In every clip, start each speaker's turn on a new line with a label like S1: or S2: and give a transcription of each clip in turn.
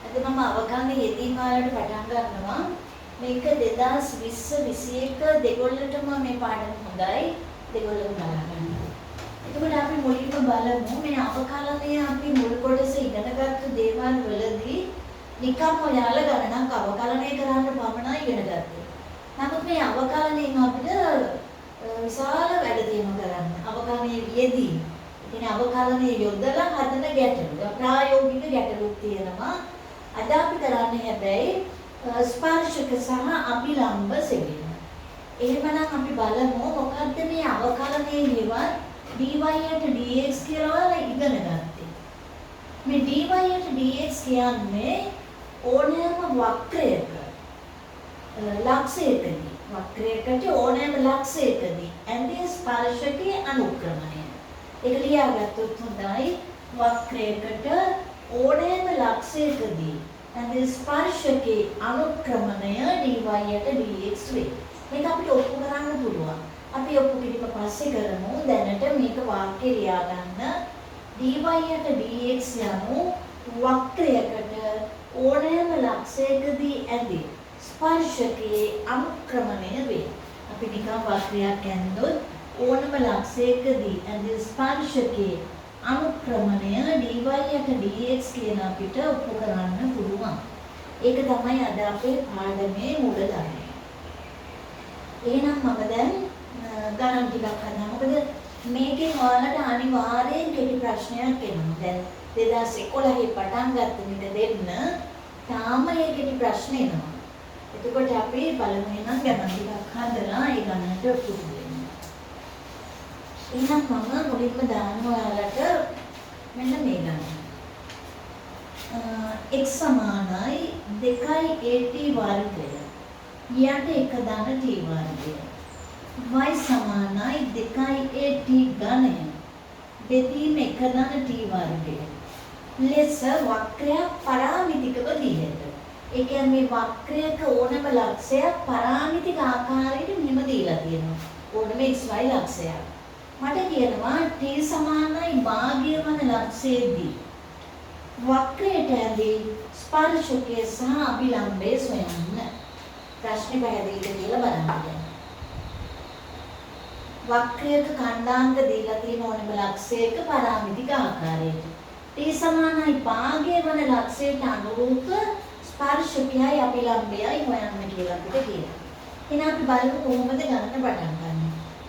S1: අද මම අවකාශයේ යෙදීම වලට පටන් ගන්නවා. මේක 2020-21 දෙගොල්ලටම මේ පාඩම හොඳයි. දෙගොල්ලම බලන්න. එතකොට අපි මුලින්ම බලමු මේ අවකාශයේ අපි මුල් කොටස ඉගෙනගත්තු දේවල් වලදී නිකම් ඔයාලා ගණනක් අවකලනය කරන්න පමණයි ඉගෙන ගත්තේ. නමුත් මේ අවකලනයෙන් අපිට විශාල වැඩ තියෙනවා කරන්න. අවකලනයේ යෙදී. ඉතින් අවකලනයේ යොදලා හදන ගැටලු. ප්‍රායෝගික ගැටලුත් තියෙනවා. අද අපි කරන්නේ හැබැයි ස්පර්ශක සහ අභිලම්බ සෙවීම. එහෙමනම් අපි බලමු මොකද්ද මේ අවකලනයේ හෙවත් dy/dx කියලා ඔයාලා ඉගෙන ගත්තේ. මේ dy/dx කියන්නේ ඕනෑම වක්‍රයක ලක්ෂයකදී වක්‍රයකට ඕනෑම ලක්ෂයකදී ඇඳේ ස්පර්ශකයේ අනුක්‍රමණය. ඒක ලියාගත්තොත් හොඳයි. වක්‍රයකට ඕනෑම ලක්ෂයකදී ඇඳේ ස්පර්ශකයේ අනුක්‍රමණය dy/dx වේ. මේක අපිට ඔප්පු කරන්න පුළුවන්. අපි ඔප්පු කිරීම පස්සේ කරමු. දැනට මේක වාක්‍ය ලියා ගන්න. dy/dx යනු වක්‍රයකට ඕනෑම ලක්ෂයකදී ඇඳේ ස්පර්ශකයේ අනුක්‍රමණය වේ. අපි නිකන් වක්‍රයක් ඇඳොත් ඕනම ලක්ෂයකදී ඇඳේ ස්පර්ශකයේ අනුක්‍රමණය dy/dx කියන අපිට ඔප්පු කරන්න පුළුවන්. ඒක තමයි අද අපේ පාඩමේ මූල ධර්මය. එහෙනම් මම දැන් ගණන් ටිකක් කරනවා. මොකද මේකෙන් ඔයාලට අනිවාර්යෙන් කෙටි ප්‍රශ්නයක් එනවා. දැන් 2011 පටන් ගත්ත මිට දෙන්න තාම ඒ කෙටි ප්‍රශ්න එනවා. එතකොට අපි බලමු එහෙනම් ගණන් ටිකක් හදලා ඒ ගණනට පුරුදු වෙන්න. එහෙනම් මම මුලින්ම දාන්න ඔයාලට මෙන්න මේ ගණන. x සමානයි 2at වර්ගය. යට 1 දාන t වර්ගය. y සමානයි 2at ඝනය. බෙදීම 1 දාන t වර්ගය. ලෙස වක්‍රයක් පරාමිතිකව දීලා. ඒ කියන්නේ මේ වක්‍රයක ඕනම ලක්ෂයක් පරාමිතික ආකාරයට මෙහෙම දීලා තියෙනවා. ඕනම xy ලක්ෂයක්. මට කියනවා t සමානයි භාග්‍ය වන ලක්ෂයේදී වක්‍රයට ඇදී ස්පර්ශකයේ සහ අභිලම්බයේ සොයන්න. ප්‍රශ්නේ පැහැදිලිද කියලා බලන්න. වක්‍රයක ඛණ්ඩාංග දීලා තියෙන ඕනම ලක්ෂයක පරාමිතික ආකාරයට t සමානයි භාග්‍ය වන ලක්ෂයට අනුරූප ස්පර්ශකයයි අභිලම්බයයි හොයන්න කියලා අපිට කියනවා. එහෙනම් අපි බලමු කොහොමද ගණන පටන් ගන්න.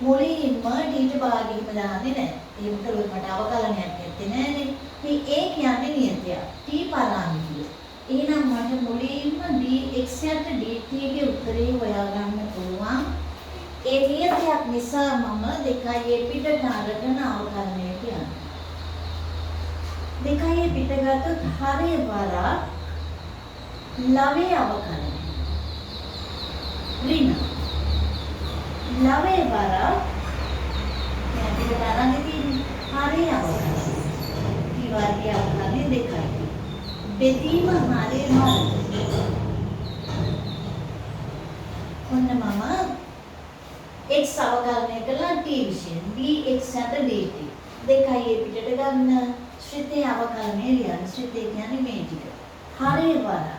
S1: මුලින්ම ඩීට භාගීම දාන්නේ නැහැ. එහෙම කළොත් මට අවකලනයක් නැත්තේ නෑනේ. මේ a කියන්නේ නියතයක්. t පරාමිතිය. එහෙනම් මට මුලින්ම dx යට dt ගේ උත්තරේ හොයාගන්න පුළුවන්. ඒ නියතයක් නිසා මම 2a පිටට අරගෙන අවකලනය කියනවා. 2a පිට ගත්තොත් හරය වරක් ලවයේ අවකලනය. ඍණ ලවයේ වරක් පිටට අරන් තියෙන්නේ හරය අවකලනය. t වර්ගයේ අවකලනය 2යි. බෙදීම හරය වරක්. ඔන්න මම x අවකලනය කළා t විශයෙන් dx යට dt 2යි පිටට ගන්න ශ්‍රිතේ අවකලනය ලියන්න. ශ්‍රිතේ කියන්නේ මේ ටික. හරය වරක්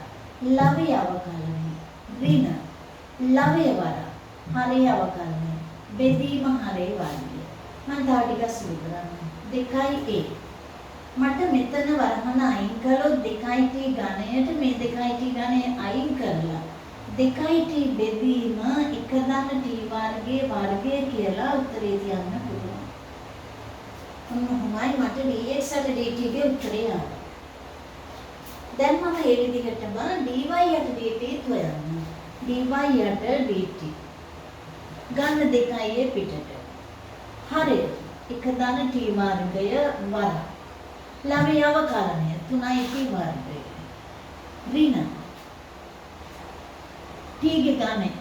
S1: ලවයේ අවකලනය. ඍණ ලවයේ වරක් හරය අවකලනය. බෙදීම හරය වර්ගය. මම තව ටිකක් සුළු කරන්න. 2a මට මෙතන වරහන අයින් කළොත් 2t ඝනයට මේ 2t ඝනය අයින් කරලා 2t බෙදීම 1 දාන t වර්ගයේ වර්ගය කියලා උත්තරේ තියන්න පුළුවන්. මොනවායි මට dx යට dt ගේ උත්තරය ආවා. දැන් මම මේ විදිහටම dy යට dt හොයන්න. dy යට dt ගන්න 2a පිටට. හරිය 1 දාන t වර්ගය වරක්. ලවයේ අවකලනය 3t වර්ගය. ඍණ t ගේ ගානේ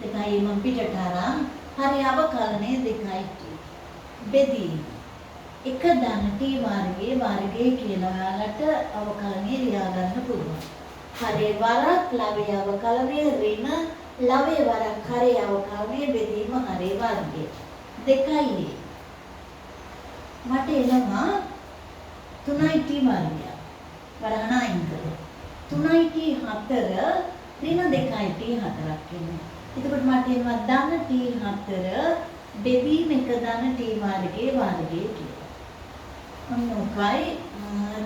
S1: 2i මම පිටට අරන් හරි අවකලනය 2it. බෙදීම 1 දාන t වර්ගයේ වර්ගය කියලා ඔයාලට අවකලනය ලියා ගන්න පුළුවන්. හරි වරක් ලවයේ අවකලනය ඍණ ලවයේ වරක් හරි අවකලනය බෙදීම හරි වර්ගය 2i. මට එනවා 3t වර්ගය. වරහන අයින් කරලා 3 3t4 ඍණ 2t4ක් එන්නේ. එතකොට මට එනවා ධන t4 බෙදීම 1 ධන t වර්ගයේ කියලා. ඔන්න ඔකයි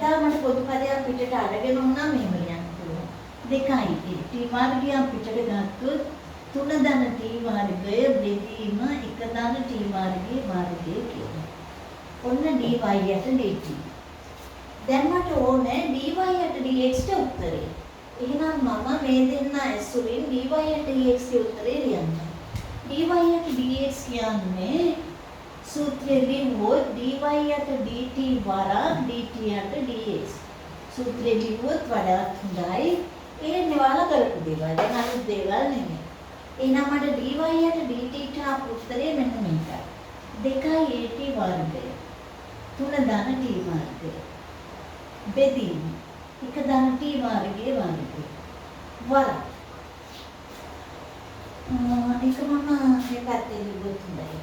S1: දැන් මට පොදු පදයක් පිටට අරගෙන වුණා මෙහෙම ලියන්න පුළුවන්. 2යි t වර්ගය පිටට ගත්තොත් 3 ධන t වර්ගය බෙදීම 1 ධන t වර්ගයේ කියලා. ඔන්න dy යට dt. දැන් මට ඕනේ dy යට dx ට උත්තරේ. එහෙනම් මම මේ දෙන්න ඇසුරින් dy යට dx ගේ උත්තරේ ලියන්න. dy යට dx කියන්නේ සූත්‍රයේ ලියුවොත් dy යට dt වරක් dt යට dx. සූත්‍රයේ ලියුවොත් වඩා හොඳයි. ඒ නිවාල කරපු දේවල්. දැන් අනිත් දේවල් නෙමෙයි. එහෙනම් මට dy යට dt ට ආපු උත්තරේ මෙන්න මේකයි. 2at වර්ගය 3 ධන t වර්ගය බෙදීම 1 ධන t වර්ගයේ වර්ගය වර ඒක මම මේ පැත්තේ ලියුවොත් හොඳයි.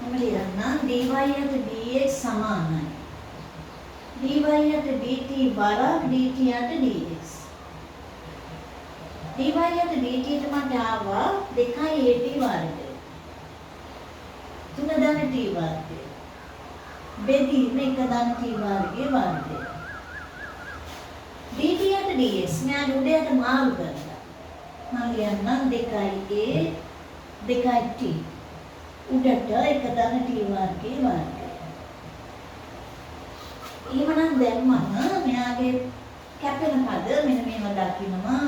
S1: මම ලියන්නම් dy යට dx සමානයි dy යට dt වරක් dt යට dx. dy යට dt ට මට ආවා 2at වර්ගය 3 ධන t වර්ගය බෙදීම 1 ධන t වර්ගයේ වර්ගය. dt යට dx මෙයා උඩයට මාරු කරලා මම ලියන්නම් 2a 2t උඩට 1 ධන t වර්ගයේ වර්ගය. එහෙමනම් දැන් මම මෙයාගේ කැපෙන පද මෙන්න මේව දකිනවා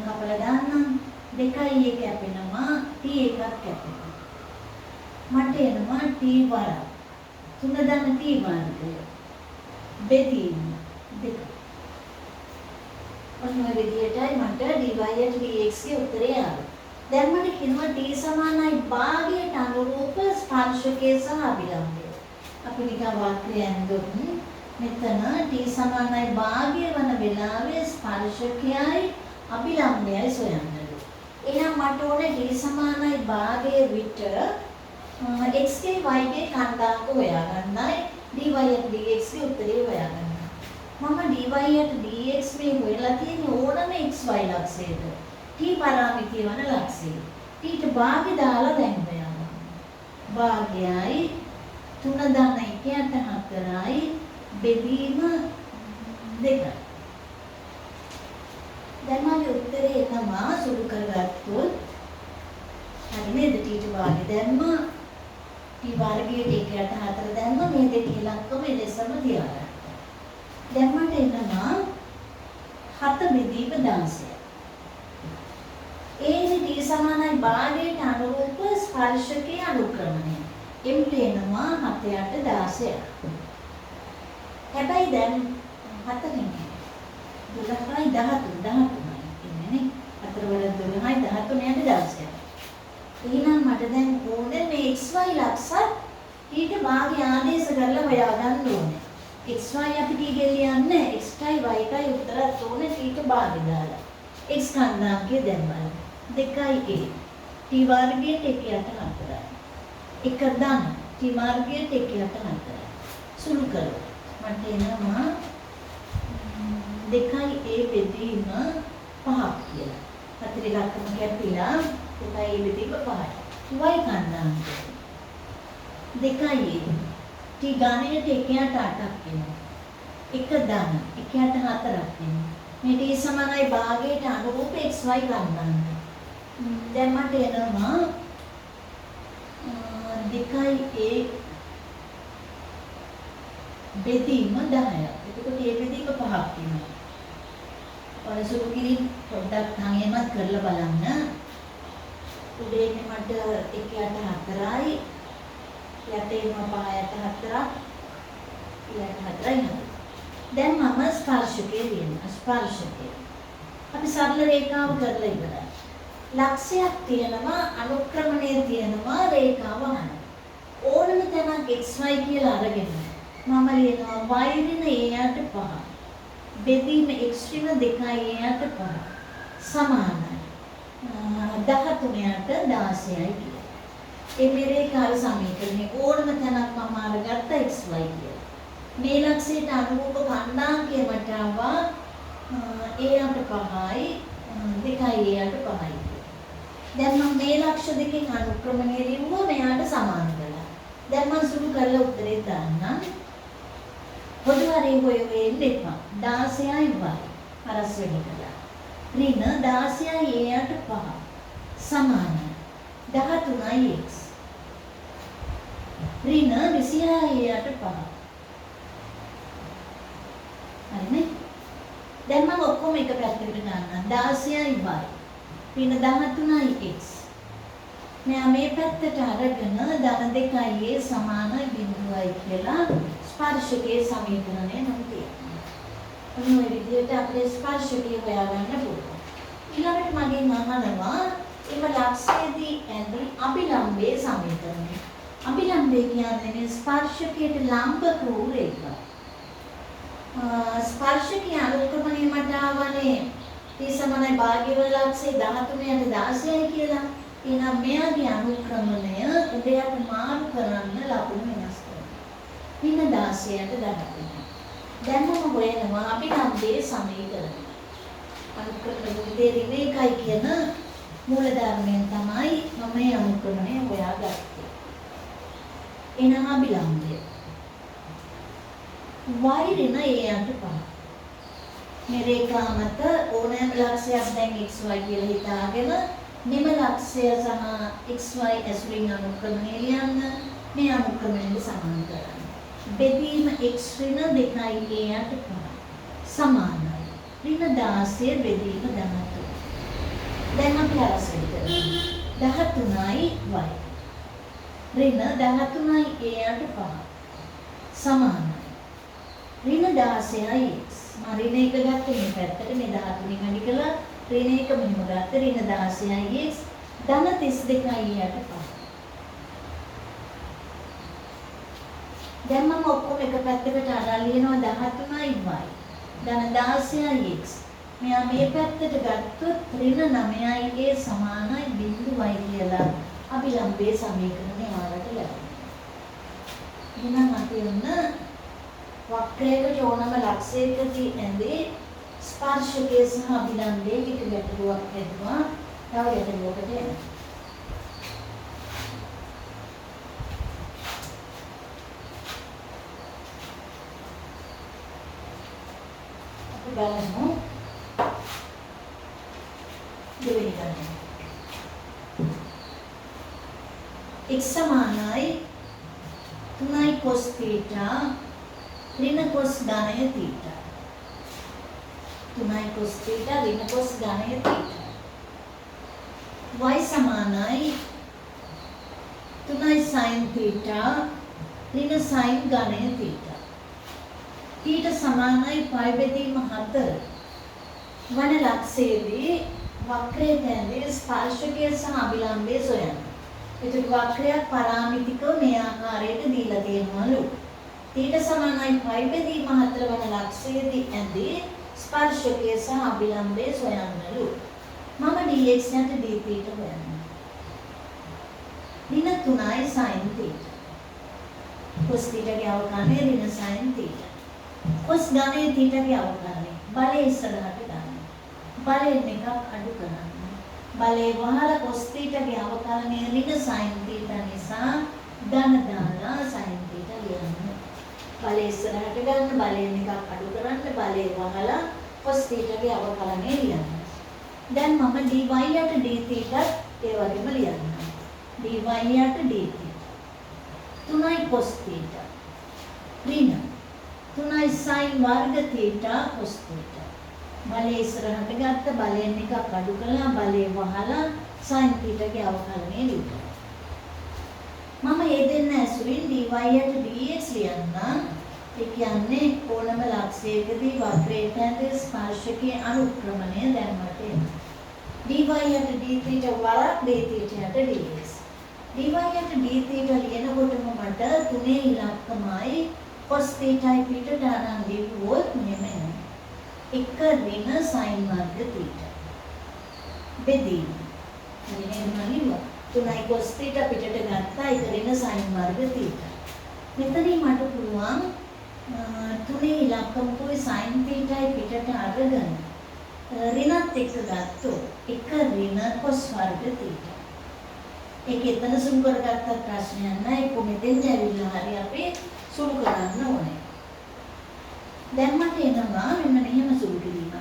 S1: කපලා දාන්නම් 2a කැපෙනවා t එකක් කැපෙනවා මට එනවා t වරක් 3 ධන t වර්ගය බෙදීම 2. ඔන්න ඔය විදිහටයි මට dy යට dx ගේ උත්තරය ආවේ. දැන් මට කියනවා t සමානයි භාගයට අනුරූප ස්පර්ශකයේ සහ අභිලම්බය. අපි නිකන් වාක්‍යය ඇඳුම් මෙතන t සමානයි භාගය වන වෙලාවේ ස්පර්ශකයයි අභිලම්බයයි සොයන්නලු. එහෙනම් මට ඕනේ t සමානයි භාගයේ විතර x ගේ y ගේ කණ්ඩායම හොයාගන්නයි dy යට dx ගේ උත්තරේ හොයාගන්න. මම dy යට dx මේ හොයලා තියෙන්නේ ඕනම xy ලක්ෂයට. t පරාමිතිය වන ලක්ෂය. t ට භාගය දාලා දැන් හොයන්න. භාගයයි 3 ධන 1/4යි බෙදීම 2. දැන් මගේ උත්තරේ එනවා සුළු කරගත්තොත් හරි නේද? t ට භාගය දැම්ම t වර්ගයට 1/4 දැම්ම මේ දෙකේ ලක්කම එලෙසම තියාගන්න. දැන් මට එනවා 7 බෙදීම 16. ඒනි t සමානයි භාගයට අනුරූප ස්පර්ශකයේ අනුක්‍රමණය. එම්ට එනවා 7 යට 16. හැබැයි දැන් 7 නෙමෙයි. 12යි 13යි ඉන්නේ නේ. 4 වල 12යි 13යි 16. එහෙනම් මට දැන් ඕනේ මේ xy ලක්ෂත් ඊට භාගය ආදේශ කරලා හොයාගන්න ඕනේ. xy අපි ටිකේ ලියන්නේ xයි yයි උත්තරත් ඕනේ ඊට භාගය දාලා. x කන්දාංකය දැන් බලන්න. 2a t වර්ගයට 1/4යි. 1 ධන t වර්ගයට 1/4යි. සුළු කරලා මට එනවා 2a බෙදීම 5ක් කියලා. හතරේ ලක්කම කැපිලා 2a බෙදීම 5යි. y කන්දාංකය 2a t ගණයට 1/8ක් වෙනවා. 1 ධන 1/4ක් වෙනවා. මේ t සමානයි භාගයට අනුරූප xy කන්දාංකය. දැන් මට එනවා 2a බෙදීම 10ක්. එතකොට ඒ බෙදීම 5ක් වෙනවා. ඔය සුළු කිරීම පොඩ්ඩක් තාමත් කරලා බලන්න. උදේ මට 1/4යි යටේම 5/4ක් ඊළඟ 4යි. දැන් මම ස්පර්ශකයේ ලියනවා. ස්පර්ශකය. අපි සරල රේඛාව කරලා ඉවරයි. ලක්ෂයක් තියෙනවා අනුක්‍රමණය තියෙනවා රේඛාව අහන. ඕනම තැනක් xy කියලා අරගෙන මම ලියනවා y ඍණ a යට 5. බෙදීම x ඍණ 2a යට 5 සමානයි. 13ට 16යි කියලා. ඒ මෙරේඛාර සමීකරණේ ඕනම තැනක් මම අරගත්ත xy කියලා. මේ ලක්ෂයට අනුරූප ඛණ්ඩාංකය මට ආවා a8 5යි 2යි a8 5යි. දැන් මම මේ ලක්ෂ දෙකෙන් අනුක්‍රමණය ලිව්වා මෙයාට සමාන කළා. දැන් මම සුළු කරලා උත්තරේ දාන්නම්. පොදු හරිය හොය වෙන්න එපා. 16යි y අරස් වෙන්න කළා. ඍණ 16යි a8 5 සමාන 13යි x. ඍණ 26යි a8 5. හරිනේ? දැන් මම ඔක්කොම එක පැත්තකට ගන්නම්. 16යි y. ඍණ 13යි x. මෙයා මේ පැත්තට අරගෙන ධන 2යි a සමාන 0යි කියලා ස්පර්ශකයේ සමීකරණය නම් තියෙනවා. ඔන්න ඔය විදිහට අපේ ස්පර්ශකය හොයාගන්න පුළුවන්. ඊළඟට මගෙන් අහනවා එම ලක්ෂයේදී ඇති අභිලම්බයේ සමීකරණය. අභිලම්බය කියන්නේ මේ ස්පර්ශකයට ලම්බ වූ රේඛා. ස්පර්ශකයේ අනුක්‍රමණය මට ආවනේ T සමානයි භාග්‍යවල ලක්ෂය 13ට 16යි කියලා. එහෙනම් මෙයාගේ අනුක්‍රමණය උදයට මාරු කරන්න ලකුණු වෙනස් කරනවා. පින්න 16ට 13. දැන් මම හොයනවා අභිලම්බයේ සමීකරණය. අනුක්‍රමණය දෙන්නේ එකයි කියන මූල ධර්මයෙන් තමයි මම මේ අනුක්‍රමණය හොයාගත්තේ. එහෙනම් අභිලම්බය y ඍණ a8 5. මේ රේඛා මත ඕනෑම ලක්ෂයක් දැන් xy කියලා හිතාගෙන මෙම ලක්ෂය සහ xy ඇසුරින් අනුක්‍රමණය ලියන්න මේ අනුක්‍රමණයට සමාන කරන්න. බෙදීම x ඍණ 2යි a8 5 සමානයි. ඍණ 16 බෙදීම 13. දැන් අපි අරස් වෙන්න කරමු. 13යි y. ඍණ 13යි a8 5 සමානයි. ඍණ 16යි x. මම ඍණ එක ගත්තේ මේ පැත්තට මේ 13 කඩි කළා ඍණ එක මෙහෙම ගත්ත ඍණ 16යි x ධන 32යි a8 5. දැන් මම ඔක්කොම එක පැත්තකට අරන් ලියනවා 13යි y. ධන 16යි x. මෙයා මේ පැත්තට ගත්තොත් ඍණ 9යි a සමානයි 0යි කියලා අභිලම්බයේ සමීකරණය ආවට ලැබෙනවා. එහෙනම් අපි ඔන්න වක්‍රයක ඕනම ලක්ෂයකදී ඇඳේ ස්පර්ශකයේ සහ අභිලම්බයේ ටික ගැටලුවක් හදුවා. තව ගැටලුවකට එනවා. අපි බලමු දෙවෙනි ගණන. x සමානයි 3 cos θ ඍණ cos ධනය θ. 3 cos θ ඍණ cos ධනය θ. y සමානයි 3 sin θ ඍණ sin ධනය θ. ඊට සමානයි π බෙදීම 4 වන ලක්ෂයේදී වක්‍රයේ දැන්නේ ස්පර්ශකයේ සහ අභිලම්බයේ සොයන්න. ඒකට වක්‍රයක් පරාමිතිකව මේ ආකාරයට දීලා තියෙනවලු. ඊට සමානයි π බෙදීම 4 වන ලක්ෂයේදී ඇදී ස්පර්ශකයේ සහ අභිලම්බයේ සොයන්නලු. මම dx යට dθ හොයන්න. ඍණ 3යි sin θ. cos θ ගේ අවකාශය ඍණ sin θ. cos ධනය θ ගේ අවකාශය බලය ඉස්සරහට දාන්න. බලයෙන් එකක් අඩු කරන්න. බලේ වහලා cos θ ගේ අවකාශය ඍණ sin θ නිසා ධන දාලා sin θ ලියන්න. බලය ඉස්සරහට ගන්න බලයෙන් එකක් අඩු කරන්න බලේ වහලා cos θ ගේ අවකලනය ලියන්න. දැන් මම dy යට dθ ඒ වගේම ලියන්න. dy යට dθ 3යි cos θ ඍණ 3යි sin වර්ග θ cos θ. බලේ ඉස්සරහට ගත්ත බලයෙන් එකක් අඩු කළා බලේ වහලා sin θ ගේ අවකලනය ලියන්න. මම මේ දෙන්න ඇසුරින් dy යට dx ලියන්න. ඒ කියන්නේ ඕනම ලක්ෂයකදී වක්‍රයට ඇඳේ ස්පර්ශකයේ අනුක්‍රමණය දැන්මට එනවා. dy යට dθ වරක් dθ යට dx. dy යට dθ ලියනකොටම මට තුනේ ඉලක්කමයි cos θයි පිටට අරන් ලියුවොත් මෙහෙම එනවා. 1 ඍණ sin වර්ග θ. බෙදීම. cos theta පිටට ගත්තා ඒක ඍණ sin වර්ග theta. මෙතනින් මට පුළුවන් තුනේ ඉලක්කමකුයි sin theta පිටට අරගෙන ඍණත් එක්ක ගත්තොත් එක ඍණ cos වර්ග theta. ඒක එතන සුළු කරගත්ත ප්‍රශ්නයක් නෑ. ඒක මෙතෙන් ඇවිල්ලා හරි අපි සුළු කරන්න ඕනේ. දැන් මට එනවා මෙන්න මෙහෙම සුළු කිරීම.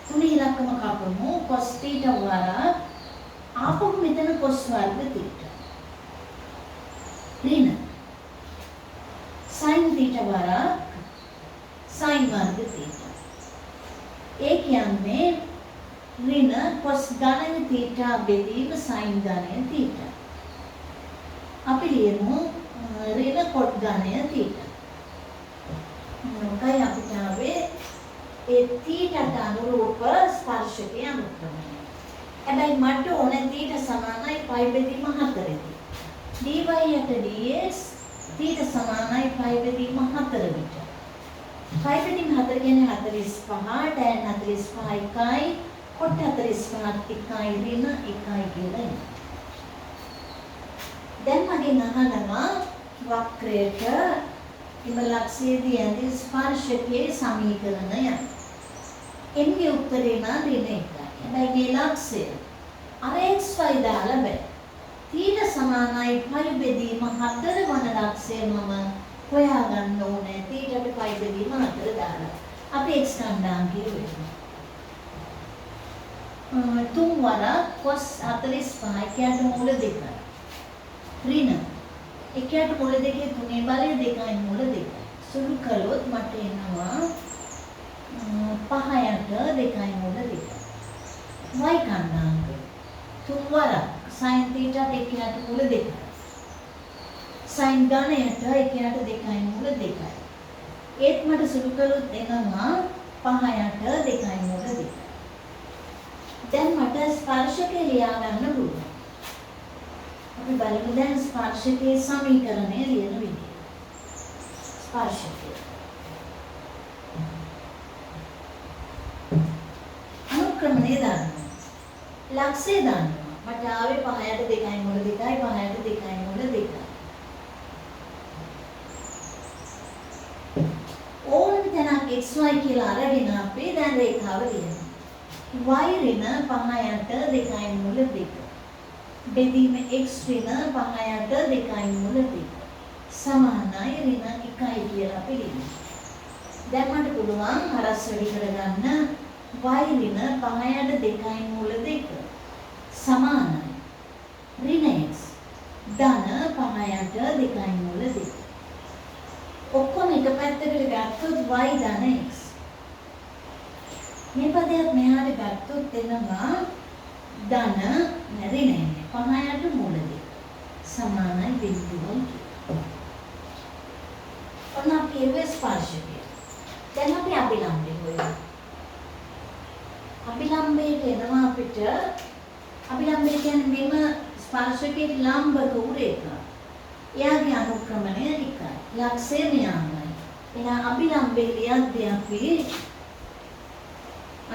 S1: තුනේ ඉලක්කම කපමු cos theta වරා ආපහු මෙතන cos වර්ග theta. ඍණ sin theta වරා sin වර්ග theta. ඒ කියන්නේ ඍණ cos ධනය theta බෙදීම sin ධනය theta. අපි ලියමු ඍණ cot ධනය theta. මොකයි අපිට ආවේ ඒ thetaට අනුරූප ස්පර්ශකයේ අනුක්‍රමණය. හැබැයි මට ඕනේ theta සමානයි π බෙදීම 4දී. dy යට dx theta සමානයි π බෙදීම 4 විට. π බෙදීම 4 කියන්නේ 45 tan 45 එකයි cot 45 එකයි ඍණ 1යි කියලා එනවා. දැන් මගෙන් අහනවා වක්‍රයට ඉමලක්ෂයේදී ඇති ස්පර්ශකයේ සමීකරණය. එන්නේ උත්තරේ නම් ඍණ 1යි. හැබැයි මේ ලක්ෂය අර xy දාලා බෑ. theta සමානයි π බෙදීම 4 වන ලක්ෂය මම හොයාගන්න ඕනේ. thetaට π බෙදීම 4 දාලා. අපි x ගණනාංකය වෙනවා. 3 වර cos 45 කියන්න මූල 2. ඍණ එකයට මූල 2 3 බලය 2යි මූල 2. සුළු කළොත් මට එනවා 5යට 2යි මූල 2. y ගණනාංක 3 වර sin theta එකයට මූල 2. sin ධනයට එකයට 2යි මූල 2යි. ඒත් මට සුළු කළොත් එනවා 5යට 2යි මූල 2. දැන් මට ස්පර්ශකය ලියා ගන්න පුළුවන්. අපි බලමු දැන් ස්පර්ශකයේ සමීකරණය ලියන විදිය. ස්පර්ශකය අනුක්‍රමණය දානවා. ලක්ෂය දානවා. මට ආවේ 5යට 2යි මූල 2යි 5යට 2යි මූල 2යි. ඕනම තැනක් xy කියලා අරගෙන අපි දැන් රේඛාව ලියනවා. y ඍණ 5යට 2යි මූල 2. බෙදීම x ඍණ 5යට 2යි මූල 2. සමානයි ඍණ 1යි කියලා අපි ලියනවා. දැන් මට පුළුවන් හරස් වැඩි කරගන්න y ඍණ 5යට 2යි මූල 2 සමානයි ඍණ x ධන 5යට 2යි මූල 2. ඔක්කොම එක පැත්තකට ගත්තොත් y ධන x. මේ පදයක් මෙහාට ගත්තොත් එනවා ධන ඍණ 5යට මූල 2 සමානයි බිඳුවයි. ඔන්න අපි ඒ ස්පර්ශකය. දැන් අපි අභිලම්බය හොයමු. අභිලම්බයට එනවා අපිට අභිලම්බය කියන්නේ මෙම ස්පර්ශකයේ ලම්බක උරේක. එයාගේ අනුක්‍රමණය එකයි. ලක්ෂය මෙයාමයි. එහෙනම් අභිලම්බයේ ලියද්දී අපි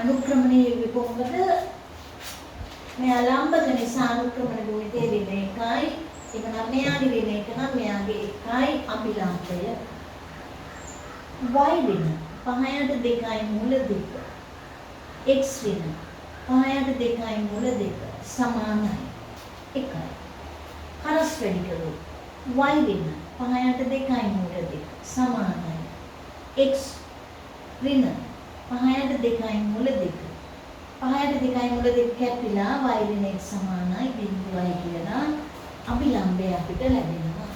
S1: අනුක්‍රමණයේ විපොංගද මෙයා ලම්බක නිසා අනුක්‍රමණ ගුණිතය ඍණ 1යි. එහෙනම් මෙයාගේ ඍණ 1 නම් මෙයාගේ 1යි අභිලම්බය. y ඍණ 5යට 2යි මූල 2. x ඍණ 5යට 2යි මූල 2 සමානයි 1යි. හරස් වැඩි කළොත් y ඍණ 5යට 2යි මූල 2 සමානයි x ඍණ 5යට 2යි මූල 2. 5යට 2යි මූල 2 කැපිලා y ඍණ x සමානයි බිඳුවයි කියලා අභිලම්බය අපිට ලැබෙනවා.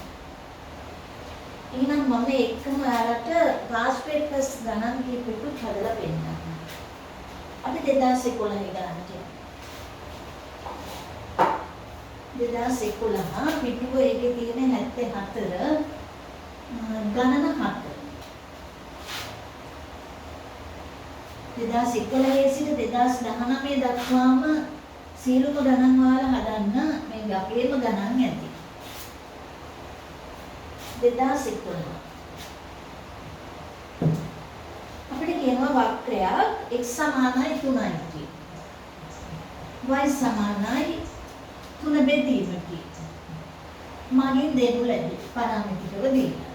S1: එහෙනම් මම එකම ඔයාලට ක්ලාස් පේපර්ස් ගණන් කීපෙකුත් හදලා පෙන්නන්නම්. අපි 2011 ගණන්ට 2011 පිටුව එකේ තියෙන 74 ගණන 7. 2011 සිට 2019 දක්වාම සියලුම ගණන් වල හදන්න මේ අපේම ගණන් ඇති. 2011 අපිට කියනවා වක්‍රයක් x සමානයි 3යි y සමානයි 3 බෙදීමකි දෙනු ලැබේ පරාමිතිකව දීලා.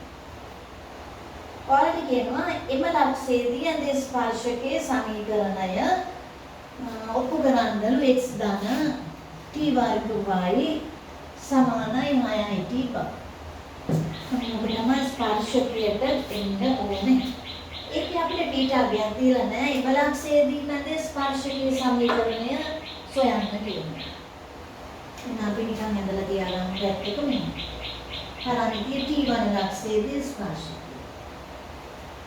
S1: ඔයාලට කියනවා එම ලක්ෂයේදී ඇඳේ ස්පර්ශකයේ සමීකරණය ඔප්පු කරන්නලු x ධන t වර්ග y සමානයි 6යි t බව. අපිට ස්පර්ශකයට එන්න ඕනේ. ඒක අපිට බීටා ගියක් දීලා නැහැ. එම ලක්ෂයේදී ඇඳේ ස්පර්ශකයේ සමීකරණය සොයන්න කියනවා. එහෙනම් අපි නිකන් ඇඳලා තියාගන්න පැත්තක මෙන්න. පරාමිතිය t1 ලක්ෂයේදී ස්පර්ශකය.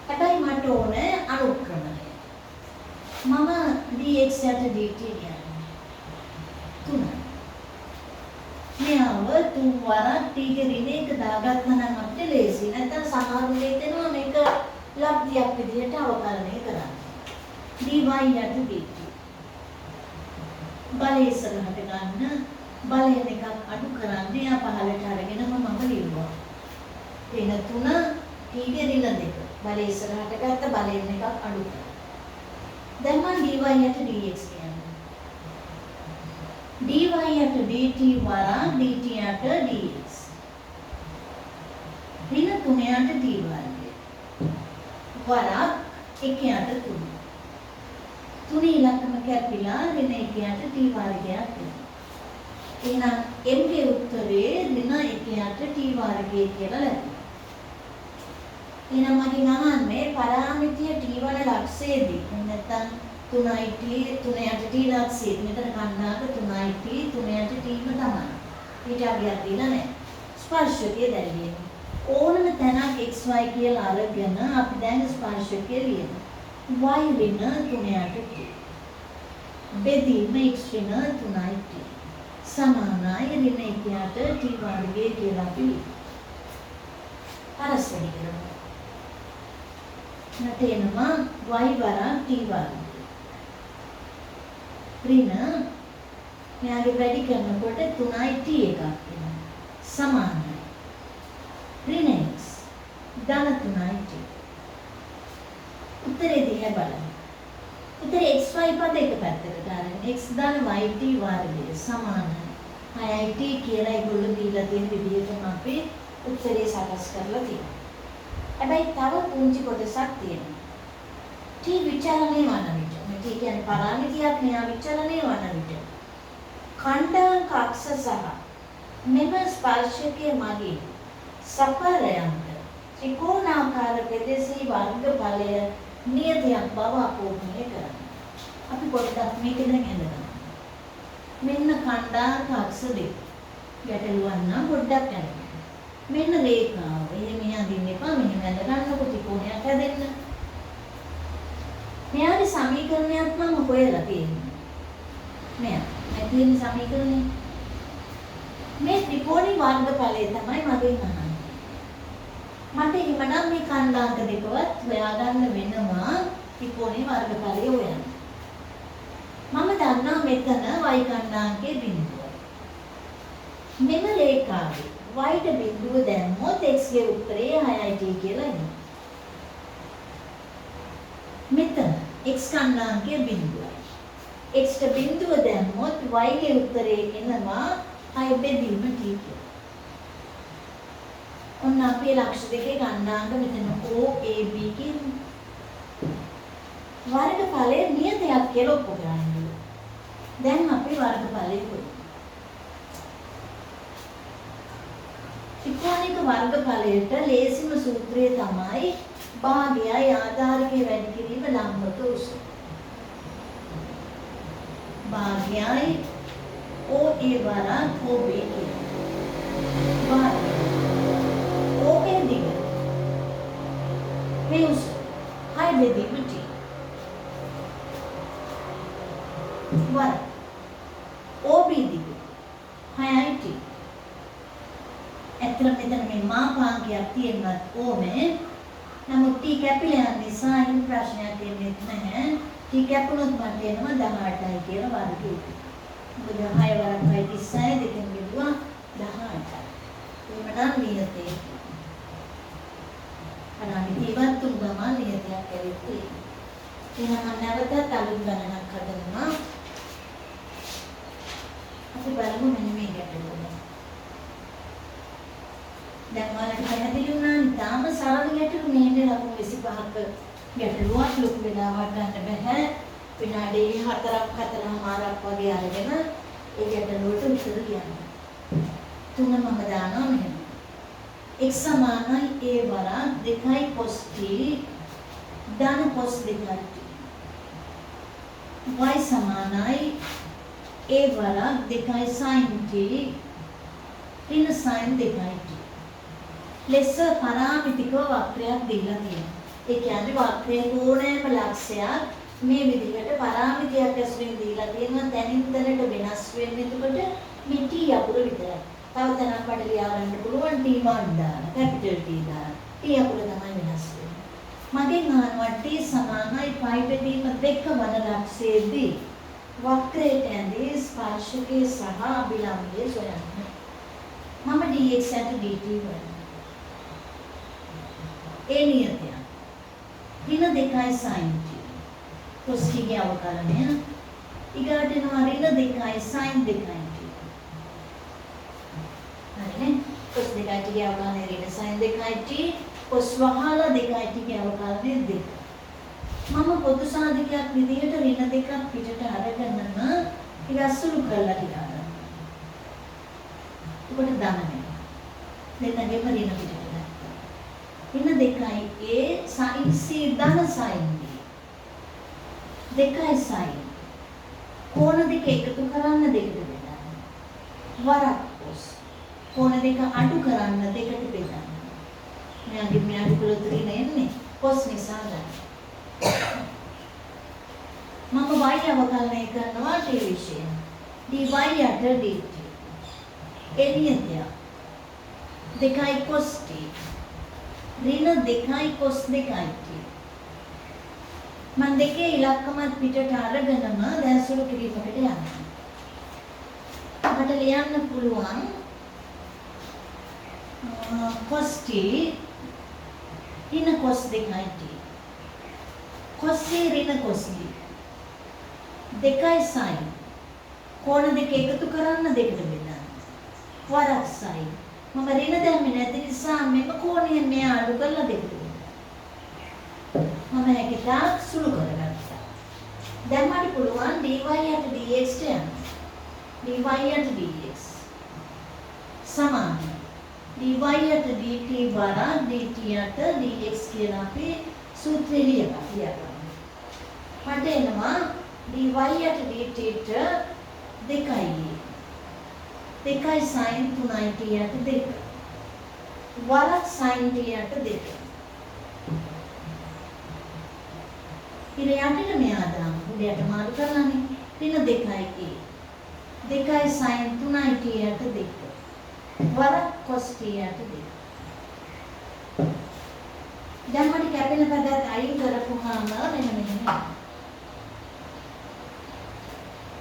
S1: හැබැයි මට ඕනේ අනුක්‍රමණය. මම dx යට dt කියන්නේ 3. මෙයාව 3 වරක් t ගේ ඍණ එක දාගත්තා නම් අපිට ලේසි. නැත්නම් සමහර වෙලෙත් එනවා මේක ලබ්ධියක් විදිහට අවකලනය කරන්න. dy යට dt. බලය ඉස්සරහට ගන්න බලයෙන් එකක් අඩු කරන්න එයා පහළට අරගෙනම මම ලියුවා. වෙන 3 t ගේ ඍණ 2. බලය ඉස්සරහට ගත්ත බලයෙන් එකක් අඩු කරා. දැන් මම dy යට dx කියන්නේ. dy යට dt වරක් dt යට dx. ඍණ 3 යට t වර්ගය. වරක් 1 යට 3. 3 ඉලක්කම කැපිලා ඍණ 1 යට t වර්ගයක් වෙනවා. එහෙනම් m ගේ උත්තරේ ඍණ 1 යට t වර්ගය කියලා ලැබෙනවා. එහෙනම් මගෙන් අහන්නේ පරාමිතිය t1 ලක්ෂයේදී නැත්නම් 3t 3ට t ලක්ෂයේදී මෙතන කන්නාක 3t 3ට t ම තමයි. ඊට අගයක් දීලා නැහැ. ස්පර්ශකයේ දැල්ලිය. ඕනම තැනක් xy කියලා අරගෙන අපි දැන් ස්පර්ශකයේ ලියමු. y ඍණ 3ට t. බෙදීම x ඍණ 3t. සමානයි ඍණ 1ට t වර්ගය කියලා අපි ලියමු. අරසෙනි කරමු. නැතේනවා y වරක් t වර්ගය. ඍණ මෙයාගේ වැඩි කරනකොට 3යි t එකක් වෙනවා. සමානයි. ඍණ x ධන 3යි t. උත්තරේ දිහා බලන්න. උත්තරේ xy පද එක පැත්තකට අරගෙන x ධන yt වර්ගය සමානයි 6යි t කියලා ඒගොල්ලෝ දීලා තියෙන විදිහටම අපි උත්තරේ සකස් කරලා තියෙනවා. හැබැයි තව පුංචි කොටසක් තියෙනවා. t විචලනය වන විට මේ t කියන්නේ පරාමිතියක් මෙයා විචලනය වන විට ඛණ්ඩාංක අක්ෂ සහ මෙම ස්පර්ශකයේ මගින් සපරයන්ට ත්‍රිකෝණාකාර ප්‍රදේශී වර්ගඵලය නියතයක් බව අපෝපනය කරනවා. අපි පොඩ්ඩක් මේක දැන් ඇඳගමු. මෙන්න ඛණ්ඩාංක අක්ෂ දෙක. ගැටලුවක් නම් පොඩ්ඩක් ඇඳගමු. මෙන්න රේඛාව. එහෙම යදින්න එපා. මෙහෙම ඇඳ ගන්නකො ත්‍රිකෝණයක් හැදෙන්න. මෙයාගේ සමීකරණයක් මම හොයලා තියෙනවා. මෙයා තියෙන සමීකරණය. මේ ත්‍රිකෝණී වර්ගඵලය තමයි මගෙන් අහන්නේ. මට එහෙමනම් මේ ඛණ්ඩාංක දෙකවත් හොයාගන්න වෙනවා ත්‍රිකෝණී වර්ගඵලය හොයන්න. මම දන්නවා මෙතන y ඛණ්ඩාංකයේ බිඳුව. මෙම රේඛාවේ y ට බිඳුව දැම්මොත් x ගේ උත්තරේ 6යි t කියලා එනවා. මෙතන x ඛණ්ඩාංකයේ බිඳුවයි. x ට බිඳුව දැම්මොත් y ගේ උත්තරේ එනවා 6 බෙදීම t කියලා. ඔන්න අපේ ලක්ෂ දෙකේ ඛණ්ඩාංක මෙතන O A B කියන වර්ගඵලය නියතයක් කියලා ඔප්පු කරන්නේ. දැන් අපි වර්ගඵලය හොයමු. ත්‍රිකෝණික වර්ගඵලයට ලේසිම සූත්‍රය තමයි භාගයයි ආධාරකයේ වැඩි කිරීම ලම්බක උස. භාගයයි OA වරක් OB කියන. භාගය OA දිග. මේ උස 6 බෙදීම t. වර OB දිග 6යි t. ඇත්තට මෙතන මේ මාපාංකයක් තියෙනවත් ඕනේ. නමුත් t කැපිලා යන නිසා එහෙම ප්‍රශ්නයක් එන්නේ නැහැ. t කැපුණොත් මට එනවා 18යි කියලා වර්ගය. මොකද 6 වරක් 36 දෙකෙන් බෙදුවා 18යි. එහෙමනම් නියතේ. අනාමිතිවත් තුන් ගමන් නියතයක් ඇවිත් තියෙනවා. එහෙනම් නැවතත් අලුත් ගණනක් හදනවා. අපි බලමු මෙන්න මේ ගැටලුව. දැන් ඔයාලට පැහැදිලි වුණානේ තාම සරල ගැටලු නෙන්නේ ලකුණු 25ක ගැටලුවක් ලොකු වෙලාවක් ගන්න බෑ. විනාඩි 4ක් වගේ අරගෙන ඒ ගැටලුවට උත්තර ලියන්න. තුන මම දානවා මෙහෙම. x සමානයි a වරක් 2 cos t ධන cos 2t. y සමානයි a වරක් 2 sin t ඍණ sin 2t. ලෙස පරාමිතික වක්‍රයක් දීලා තියෙනවා. ඒ කියන්නේ වක්‍රයේ ඕනෑම ලක්ෂයක් මේ විදිහට පරාමිතියක් ඇසුරින් දීලා තියෙනවා. දැනින් දැනට වෙනස් වෙන්නේ එතකොට මේ t අකුර විතරයි. තව තැනක් වල ලියා ගන්න පුළුවන් t मान දාලා කැපිටල් t දාලා t අකුර තමයි වෙනස් වෙන්නේ. මගෙන් අහනවා t සමානයි π බෙදීම 2 වන ලක්ෂයේදී වක්‍රයට ඇඳී ස්පර්ශකයේ සහ අභිලම්බයේ සොයන්න. මම dx and dt වල ඒ නියතය. ඍණ 2 sin t. cos t ගේ අවකලනය. ඊගාට එනවා ඍණ 2 sin 2t. හරිනේ? cos 2t ගේ අවකලනය ඍණ sin 2t. cos වහල 2t ගේ අවකලනය 2. මම පොදු සාධකයක් විදිහට ඍණ 2ක් පිටට අරගෙනම ඊට අසුළු කරලා තියනවා. උකට දන්නේ. දෙන්නගේම ඍණ පිටට. ඍණ 2a sin c ධන sin b 2 sin කෝණ දෙක එකතු කරන්න දෙකට බෙදන්න වරක් cos කෝණ දෙක අඩු කරන්න දෙකට බෙදන්න මෙයාගේ මේ අඩු කළොත් ඍණ එන්නේ cos නිසා ගන්න මම y අවකලනය කරනවා t විශේෂයෙන් dy යට dt එනියතය 2 cos t ඍණ 2 cos 2t. මම දෙකේ ඉලක්කමත් පිටට අරගෙනම දැන් සුළු කිරීමකට යනවා. අපට ලියන්න පුළුවන් cos t ඍණ cos 2t. cos c ඍණ cos b. 2 sin කෝණ දෙක එකතු කරන්න දෙකට බෙදන්න. වරක් sin මම ඍණ දැම්මේ නැති නිසා මෙම කෝණය මෙයා අඩු කරලා දෙකට දෙන්න. මම ඒකට සුළු කරගත්තා. දැන් මට පුළුවන් dy යට dx ට යන්න. dy යට dx සමාන dy යට dt වරක් dt යට dx කියලා අපි සූත්‍රය ලියගන්න. මට එනවා dy යට dt ට 2 2 sin 3t යට 2 වරක් sin t යට 2 ඉර යටට මෙයා දාමු උඩයට මාරු කරලානේ ඍණ 2a 2 sin 3t යට 2 වරක් cos t යට 2 දැන් මට කැපෙන පදයක් අයින් කරපුවාම මෙන්න මෙහෙම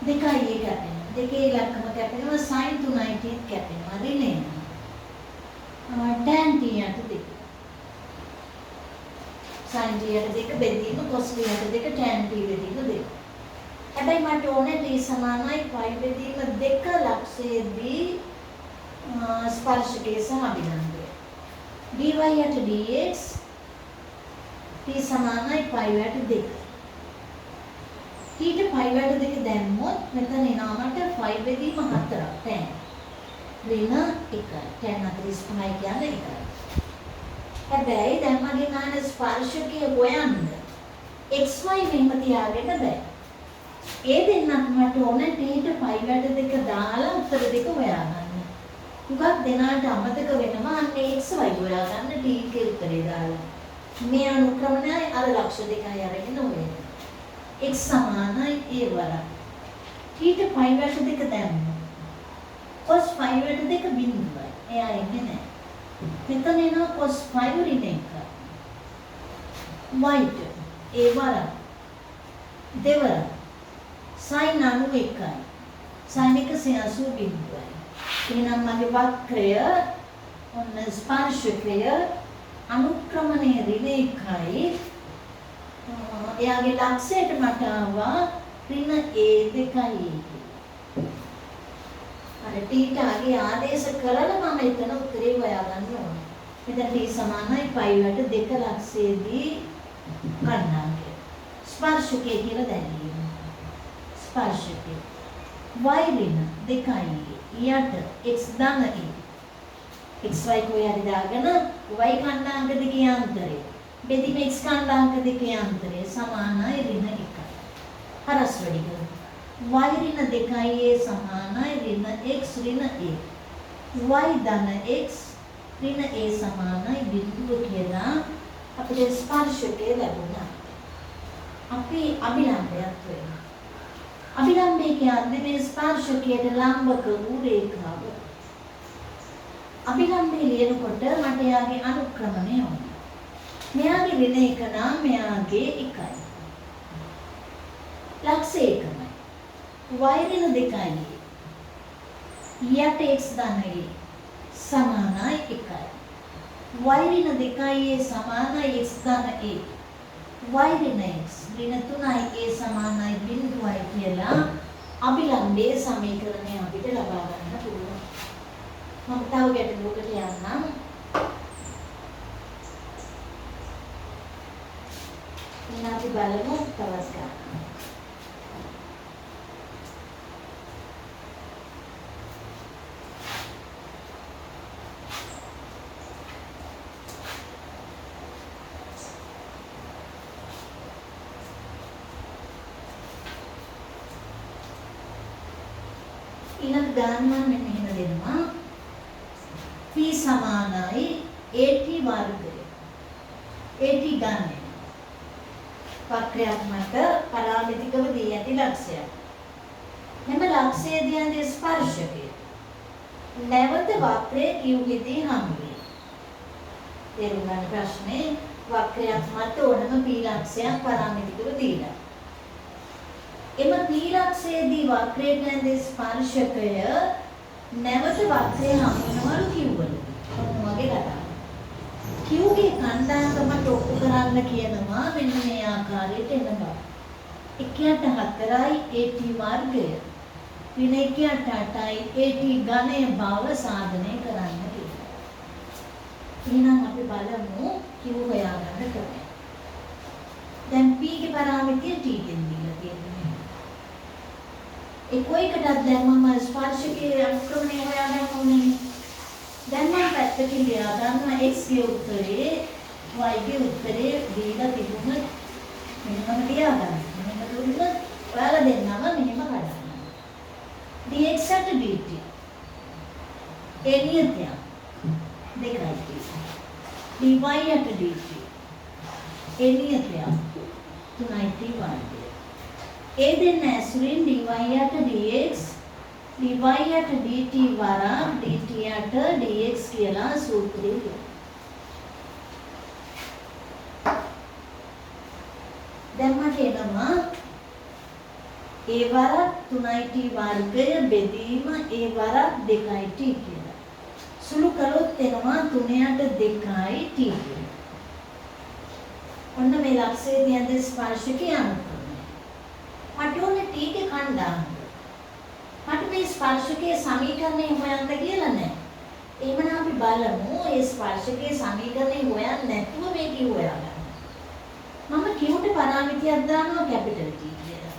S1: 2a කැපෙන දෙකේ ඉලක්කම කැපෙනවා sin 3t කැපෙනවා ඍණ එනවා tan t යට 2 sin t යට 2 බෙදීම cos t යට 2 tan t බෙදීම 2 හැබැයි මට ඕනේ t සමානයි π බෙදීම 2 ලක්ෂයේදී ස්පර්ශකයේ සහ අභිලම්බය dy යට dx t සමානයි π යට 2 ඊට π යට 2 දැම්මොත් මෙතන එනවා මට π බෙදීම 4ක් tan ඍණ 1 tan 45 කියන්නේ 1යි. හැබැයි දැන් මගේ ගන්න ස්පර්ශකයේ හොයන්න xy මෙහෙම තියාගෙන බෑ. ඒ දෙන්නත් මට ඕනේ t ට π යට 2 දාලා උත්තර දෙක හොයාගන්න. උගක් දෙනාට අමතක වෙනවා අන්නේ xy හොයාගන්න t ගේ උත්තරේ දාලා. මේ අනුක්‍රමණය අර ලක්ෂ දෙකයි අරගෙන හොයන්න. x සමානයි a වරක්. t ට π යට 2 දැම්ම. cos 5 යට 2 බිඳුවයි. එයා එන්නේ නැහැ. මෙතන එනවා cos 5 ඍණ 1. y ට a වරක්. දෙවරක්. sin 91යි. sin 180 බිඳුවයි. එහෙනම් මගේ වක්‍රය ඔන්න ස්පර්ශකය අනුක්‍රමණය ඍණ 1යි. එයාගේ ලක්ෂයට මට ආවා ඍණ a 2යි. අර ටීට ආගේ ආදේශ කරලා මම එතන උත්තරේ හොයාගන්න ඕනේ. මෙතන t සමානයි π වට 2 ලක්ෂයේදී කණ්ඩායමය. ස්පර්ශකය කියලා දැනගන්න. ස්පර්ශකය. y ඍණ 2යි යට x ධන e. xy කොහේ දාගෙන y කණ්ඩායම දෙකේ අන්තරය. බෙදීම x කණ්ඩායම දෙකේ අන්තරය සමානයි ඍණ 1යි. හරස් වැඩි කරමු. y ඍණ 2a සමානයි ඍණ x ඍණ a. y ධන x ඍණ a සමානයි බිඳුව කියලා අපිට ස්පර්ශකය ලැබුණා. අපි අභිලම්බයක් වෙනවා. අභිලම්බය කියන්නේ මේ ස්පර්ශකයට ලම්බක වූ රේඛාව. අභිලම්බය ලියනකොට මට යාගේ අනුක්‍රමණය ඕන. මෙයාගේ ඍණ 1 නම් මෙයාගේ 1යි. ලක්ෂ 1යි. y ඍණ 2යි. යට x ධනයි සමානයි 1යි. y ඍණ 2යි සමානයි x ධන a. y ඍණ x ඍණ 3යි a සමානයි බිඳුවයි කියලා අභිලම්බයේ සමීකරණය අපිට ලබා ගන්න පුළුවන්. මම තව ගැටලුවකට යන්නම්. ඉතින් අපි බලමු තවත් ගන්න. ඊළඟ ගානම මෙන්න මෙහෙම දෙනවා. p සමානයි at වර්ගය. at ගන්න. වක්‍රයාත්මක පරාමිතිකව දී ඇති ලක්ෂයක්. මෙම ලක්ෂයේ දියන්දේ ස්පර්ශකය. නැවත වක්‍රයේ කිව්ගෙදී හමු වේ. තේරුම් ගන්න ප්‍රශ්නේ වක්‍රයාත්මක ඕනම p ලක්ෂයක් පරාමිතිකව දීලා. එම p ලක්ෂයේදී වක්‍රයට ඇඳේ ස්පර්ශකය නැවත වක්‍රයේ හමුවනවලු කිව්වලු. මොනවගේ කතාවක්. කිව්ගේ කණ්ඩායමකට ඔප්පු කරන්න කියනවා මෙන්න මේ ආකාරයට එන බව. 1 4යි at වර්ගය. ඍණ 1 8යි at ඝනය බව සාධනය කරන්න කියලා. එහෙනම් අපි බලමු කිව් හොයාගන්න ක්‍රමය. දැන් p ගේ පරාමිතිය t ගෙන් දීලා තියෙනවා. ඒ කොයිකටද දැන් මම ස්පර්ශකයේ අනුක්‍රමණය හොයාගන්න ඕනේ. දැන් මම පැත්තකින් ලියා ගන්නවා x ගේ උත්තරේ y ගේ උත්තරේ දීලා තිබුණොත් මෙන්නම ලියා ගන්න. මෙන්න දුන්නොත් ඔයාලා දෙන්නම මෙහෙම කඩන්න. dx at dt. ඒ නියතය දෙකයි. dy at dt. A නියතය 3t වර්ගය. ඒ දෙන්න ඇසුරින් dy at dx dy at dt වරක් dt at dx කියලා සූත්‍රය කියනවා. දැන් මට එනවා a වරක් 3t වර්ගය බෙදීම a වරක් 2t කියලා. සුළු කළොත් එනවා 3 ට 2යි t කියලා. ඔන්න මේ ලක්ෂයේ දියන්දේ ස්පර්ශකයේ අනුක්‍රමය. මට ඕනේ t ගේ කණ්ඩායම. මට මේ ස්පර්ශකයේ සමීකරණය හොයන්න කියලා නැහැ. එහෙමනම් අපි බලමු මේ ස්පර්ශකයේ සමීකරණය හොයන්න නැතුව මේක හොයාගන්න. මම q ට පරාමිතියක් දානවා කැපිටල් T කියලා.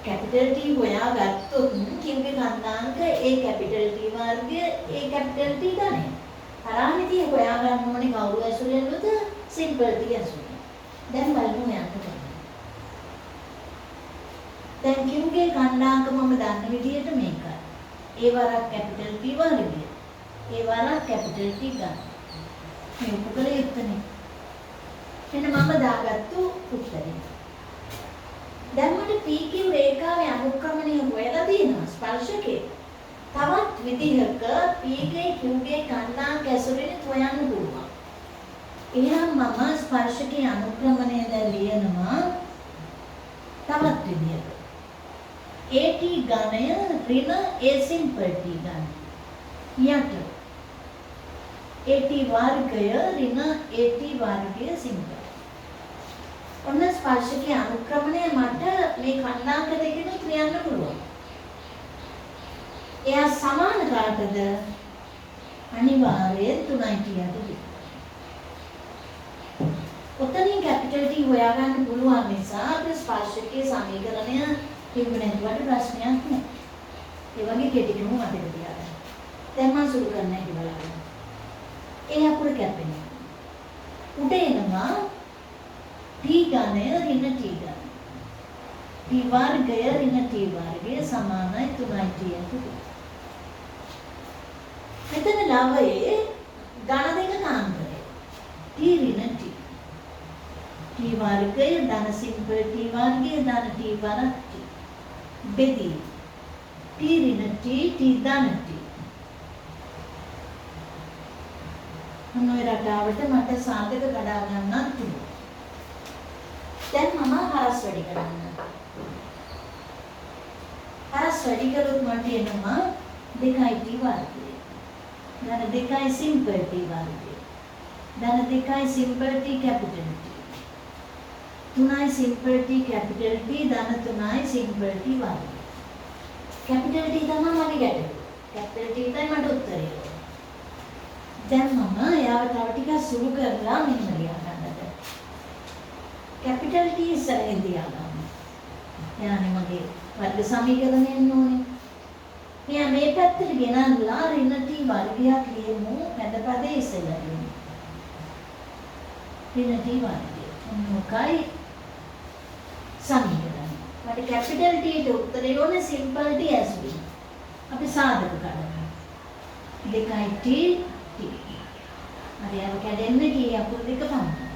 S1: කැපිටල් T හොයාගත්තොත් q ගේ කණ්ඩායමක a කැපිටල් T වර්ගය a කැපිටල් T ගන්න. පරාමිතිය හොයාගන්න ඕනේ කවුරු ඇසුරෙන්ද? සිම්පල් T ඇසුරෙන්. දැන් බලමු යන්න. දැන් q ගේ කණ්ඩායමක මම දන්න විදිහට මේකයි. a වරක් කැපිටල් T වර්ගය. a වරක් කැපිටල් T ගන්න. මේ උපකල යුක්තනේ. එන්න මම දාගත්තු උත්තරේ. දැන් මට PQ රේඛාවේ අනුක්‍රමණය හොයලා තියෙනවා ස්පර්ශකේ. තවත් විදිහක P ගේ Q ගේ කණ්ඩායමක ඇසුරෙන් හොයන්න පුළුවන්. එහෙනම් මම ස්පර්ශකේ අනුක්‍රමණය දැන් ලියනවා තවත් විදිහකට. at ඝනය ඍණ a simple t ඝන. යට at වර්ගය ඍණ at වර්ගය simple. ඔන්න ස්පර්ශකයේ අනුක්‍රමණය මට මේ කණ්ඩායමක දෙකෙන් ක්‍රියන්න පුළුවන්. එයා සමාන කාටද? අනිවාර්යයෙන් 3ට. ඔතනින් කැපිටල් T හොයාගන්න පුළුවන් නිසා අපේ ස්පර්ශකයේ සමීකරණය පිළිගන්නවට ප්‍රශ්නයක් නැහැ. ඒ වගේ කෙටිකම මතක තියාගන්න. දැන් මම සුළු කරන්න හැටි බලන්න. ඒ අකුර කැපෙනවා. උඩ එනවා T ඝනය ඍණ T ඝනය. T වර්ගය ඍණ T වර්ගය සමානයි 3ට. මෙතන ළවයේ ඝන දෙක කාන්තරය. T ඍණ T. T වර්ගය ධන සිම්පල් T වර්ගය ධන T වරක් T. බෙදී T ඍණ T T ධන T. මොන රටාවට මට සාධක කඩා ගන්නත් තිබුණා. දැන් මම හරස් වැඩි කරන්න. හරස් වැඩි කළොත් මට එනවා 2t වර්ගය. ධන 2 සිම්පල් t වර්ගය. ධන 2 simple t capital T. 3 simple t capital T ධන 3 සිම්පල් t වර්ගය. කැපිටල් T තමයි මගේ ගැටලුව. කැපිටල් T තමයි මට උත්තරය. දැන් මම එයාව තව ටිකක් සුළු කරලා මෙන්න ලියා ගන්නද. කැපිටල් T ඉස්සරහින් තියා ගන්න. එයානේ මගේ වර්ග සමීකරණයෙන් ඕනේ. මෙයා මේ පැත්තට ගෙනල්ලා ඍණ T වර්ගයක් ලියමු. මැදපදේ ඉස්සෙල්ලා ලියමු. ඍණ T වර්ගය. මොකයි සමීකරණය. මට කැපිටල් T ට උත්තරය ඕනේ සිම්පල් T ඇසුරින්. අපි සාධක කරගන්න. 2t T. හරි අර කැඩෙන්නේ T අකුරු දෙක පමණයි.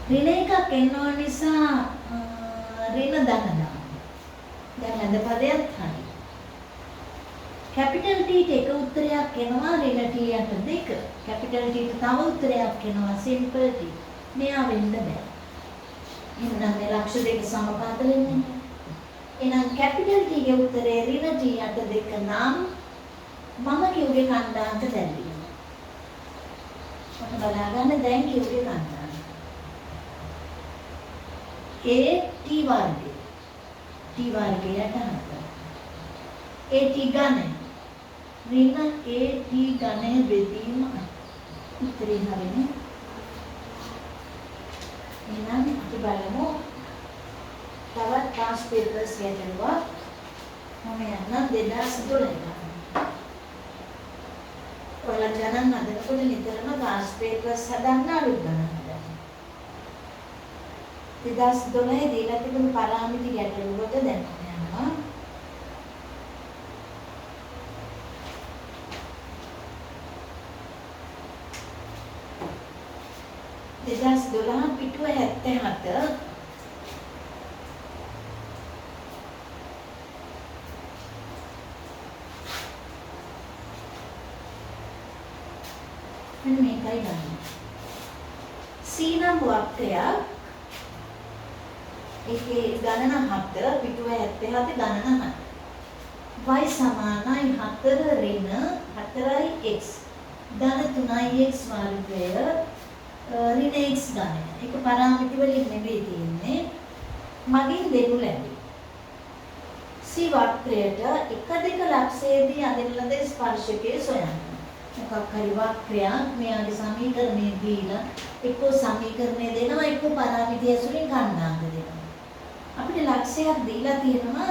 S1: ඍණ එකක් එනවා නිසා ඍණ ධන දාන්න. දැන් මැද පදයක් හරි. කැපිටල් T ට එක උත්තරයක් එනවා ඍණ T යට දෙක. කැපිටල් T ට තව උත්තරයක් එනවා සිම්පල් T. මෙයා වෙන්න බෑ. එහෙනම් මේ ලක්ෂ දෙක සමපාත වෙන්නේ. එහෙනම් කැපිටල් T ගේ උත්තරේ ඍණ T යට දෙක නම් මම කිව්වේ කණ්ඩායමට දැල්වීම. ඔන්න බලාගන්න දැන් කිව්වේ කණ්ඩායම. A T වර්ගය. T වර්ගයට හත. A T ඝනය. ඍණ A T ඝනය බෙදීම උත්තරේ හරිනේ. එහෙනම් අපි බලමු තවත් පාස් පේපර්ස් ගැටලුවක්. මම යන්නම් 2012 ඔයාලා ගණන් හදනකොට නිතරම පාස් පේපර්ස් හදන්න අලුත් ගණන් හදන්න. 2012 දීලා තිබුණු පරාමිති ගැටලුවට දැන් යනවා. පිටුව 77 මෙන්න මේකයි ගන්න. C නම් වක්‍රයක් ඒකේ ගණන 7 පිටුව 77 ගණන 7. y සමානයි 4 ඍණ 4x ධන 3x වර්ගය ඍණ x ගණන. ඒක පරාමිති වලින් නෙවෙයි තියෙන්නේ. මගින් දෙනු ලැබේ. C වක්‍රයට 1 2 ලක්ෂයේදී අදින ලද ස්පර්ශකයේ සොයන්න. මොකක් හරි වක්‍රයක් මෙයාගේ සමීකරණය දීලා එක්කෝ සමීකරණය දෙනවා එක්කෝ පරාමිති ඇසුරින් ගණනාංක දෙනවා. අපිට ලක්ෂයක් දීලා තියෙනවා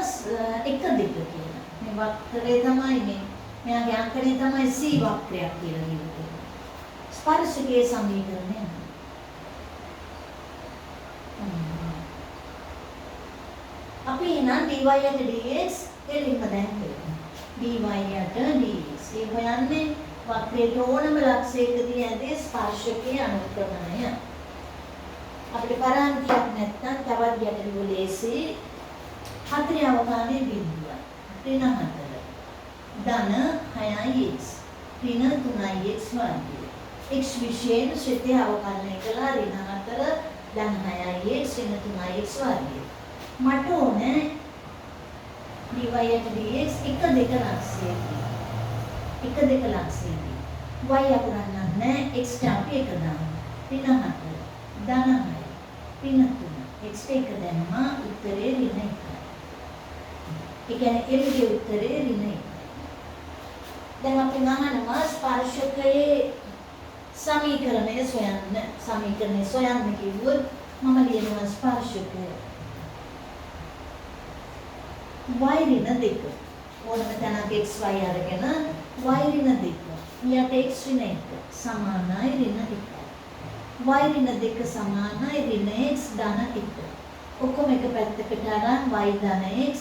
S1: 1 2 කියලා. මේ වක්‍රය තමයි මේ මෙයාගේ අංකණය තමයි C වක්‍රයක් කියලා දීලා තියෙනවා. ස්පර්ශකයේ සමීකරණය. අපි එහෙනම් dy යට dx එලින්ම දැන් කරමු. dy යට dx. ඒ හොයන්නේ වක්‍රයේ ඕනම ලක්ෂයකදී ඇති ස්පර්ශකයේ අනුක්‍රමණය. අපිට පරාමිතියක් නැත්නම් තවත් ගැටලුව ලේසි. 4 අවකාශයේ බිඳුවයි. ඍණ 4. ධන 6x. ඍණ 3x වර්ගය. x විශේෂ ශ්‍රේණිය අවකලනය කළා ඍණ 4 ධන 6x ඍණ 3x වර්ගය. මට ඕනේ dy යට dx 1 2 ලක්ෂයේදී. 1 2 ලක්ෂයේදී. y අකුරක් නැහැ x ට අපි 1 දාමු. ඍණ 4 ධන 6 ඍණ 3 x ට 1 දැම්මා උත්තරේ ඍණ 1. ඒ කියන්නේ l ගේ උත්තරේ ඍණ 1. දැන් අපි අහනවා ස්පර්ශකයේ සමීකරණය සොයන්න කිව්වොත් මම ලියනවා ස්පර්ශකය y ඍණ 2 ඕනම තැනක x y අරගෙන y ඍණ 2 යට x ඍණ 1 සමානයි ඍණ 1 y ඍණ 2 සමානයි ඍණ x ධන 1 ඔක්කොම එක පැත්තකට අරන් y ධන x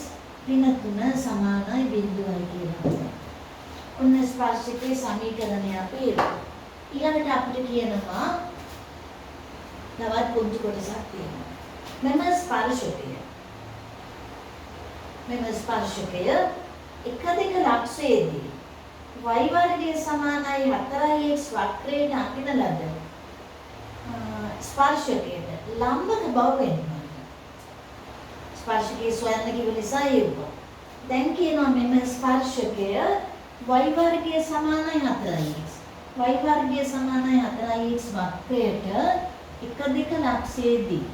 S1: ඍණ 3 සමානයි බිඳුවයි කියලා. ඔන්න ස්පර්ශකයේ සමීකරණය අපි ඊළඟට අපිට කියනවා තවත් පුංචි කොටසක් තියෙනවා. මෙම ස්පර්ශකය එක දෙක ලක්ෂයේදී y වර්ගය සමානයි 4x වක්‍රයට අඳින ලද ස්පර්ශකයට ලම්බක බව වෙනවා. ස්පර්ශකයේ සොයන්න කිව්ව නිසා ඒව. දැන් කියනවා මෙම ස්පර්ශකය y වර්ගය සමානයි 4x. y වර්ගය සමානයි 4x වක්‍රයට එක දෙක ලක්ෂයේදී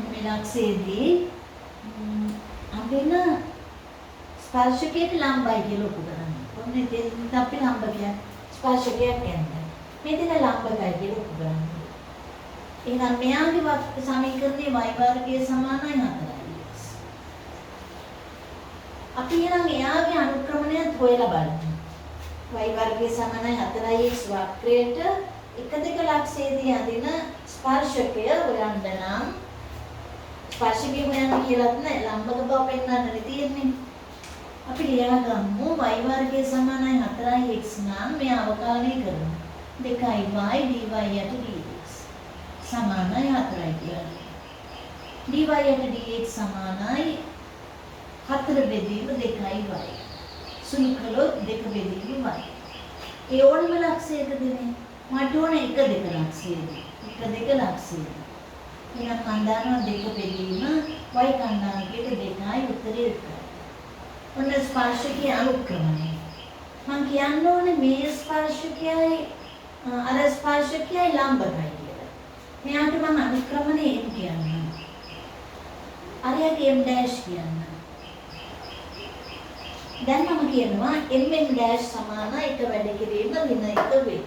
S1: මේ ලක්ෂයේදී අඳින ස්පර්ශකයට ලම්බයි කියලා ඔප්පු කරන්නේ. ඔන්න එතෙන් අපි ලම්බකයක් ස්පර්ශකයක් කියන්නේ. මේ දෙන ලම්බකයි කියලා ඔප්පු කරන්නේ. එහෙනම් මෙයාගේ සමීකරණයේ y වර්ගය සමානයි 4x. අපි එහෙනම් එයාගේ අනුක්‍රමණයත් හොයලා බලමු. y වර්ගය සමානයි 4x වක්‍රයට එක දෙක ලක්ෂයේදී අඳින ස්පර්ශකය හොයන්න නම් ස්පර්ශකය හොයන්න කියලාත් නෑ ලම්බක බව පෙන්වන්නනේ තියෙන්නේ. අපි ලියාගමු y වර්ගය සමානයි 4x නම් මේ අවකලනය කරමු. 2y dy යට dx සමානයි 4යි කියලා. dy යට dx සමානයි 4 බෙදීම 2y. සුළු කළොත් 2 බෙදීම y. ඒ ඕනම ලක්ෂයකදනේ මට ඕන එක දෙක ලක්ෂයේදී. එක දෙක ලක්ෂයේදී. එහෙනම් මම දන්නවා 2 බෙදීම y කණ්ඩායමකට 2යි උත්තරේ 1යි. ඔන්න ස්පර්ශකයේ අනුක්‍රමණය. මම කියන්න ඕනේ මේ ස්පර්ශකයයි අර ස්පර්ශකයයි ලම්බකයි කියලා. මෙයාට මම අනුක්‍රමණය m කියන්නම්. අරයාගේ m dash කියන්න. දැන් මම කියනවා m dash සමාන එක වැඩ කිරීම ඍණ 1 වේ.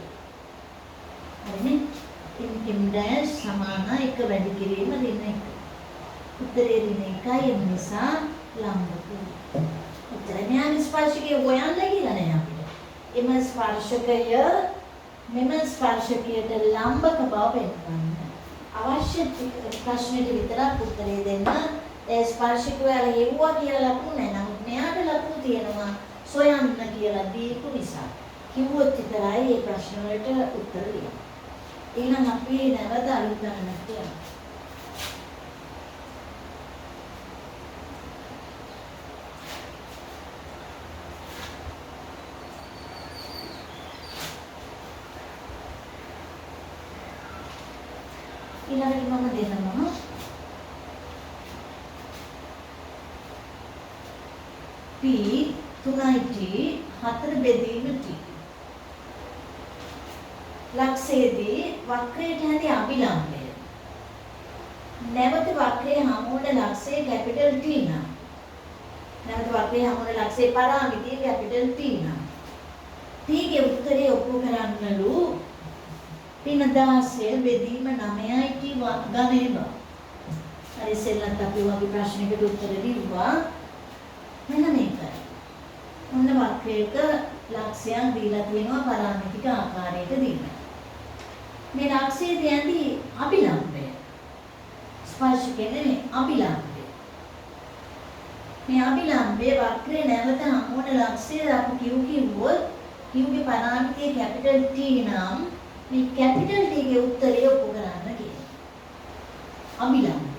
S1: හරිනේ? m dash සමාන එක වැඩ කිරීම ඍණ 1. උත්තරේ ඍණ 1යි එම නිසා ලම්බක. උත්තරේ මෙයාගේ ස්පර්ශකයේ හොයන්න කියලා නෑ අපිට. එම ස්පර්ශකය මෙම ස්පර්ශකයට ලම්බක බව පෙන්වන්න. අවශ්‍ය ප්‍රශ්නෙට විතරක් උත්තරේ දෙන්න. ඒ ස්පර්ශකය වල හෙව්වා කියලා ලකුණු නෑ. නමුත් මෙයාට ලකුණු තියෙනවා සොයන්න කියලා දීපු නිසා. කිව්වොත් විතරයි මේ ප්‍රශ්න වලට උත්තර දෙන්නේ. එහෙනම් අපි නැවත අලුත් ගණනක් යමු. ඊළඟට මම දෙනවා p 3t 4 බෙදීම t ලක්ෂයේදී වක්‍රයට හැදී අභිලම්බය නැවත වක්‍රයේ හමුවන ලක්ෂයේ කැපිටල් T නම් නැවත වක්‍රයේ හමුවන ලක්ෂයේ පරාමිතිය කැපිටල් T නම් t ගේ උත්තරේ ඔප්පු කරන්නලු පින 16 බෙදීම 9යි t ඝනය බව. හරි ඉතින් අපි වගේ ප්‍රශ්නයකට උත්තර දීවා මෙන්න මේකයි. ඔන්න වක්‍රයක ලක්ෂයන් දීලා තියෙනවා පරාමිතික ආකාරයට දීලා. මේ ලක්ෂයේ තියන්නේ අභිලම්බය. ස්පර්ශකේ නෙමෙයි අභිලම්බය. මේ අභිලම්බයේ වක්‍රේ නැවත හමුවන ලක්ෂය අපි කිව්වොත් ගේ පරාමිතිය කැපිටල් T නම් මේ කැපිටල් T ගේ උත්තරය ඔප්පු කරන්න කියනවා. අභිලම්බය.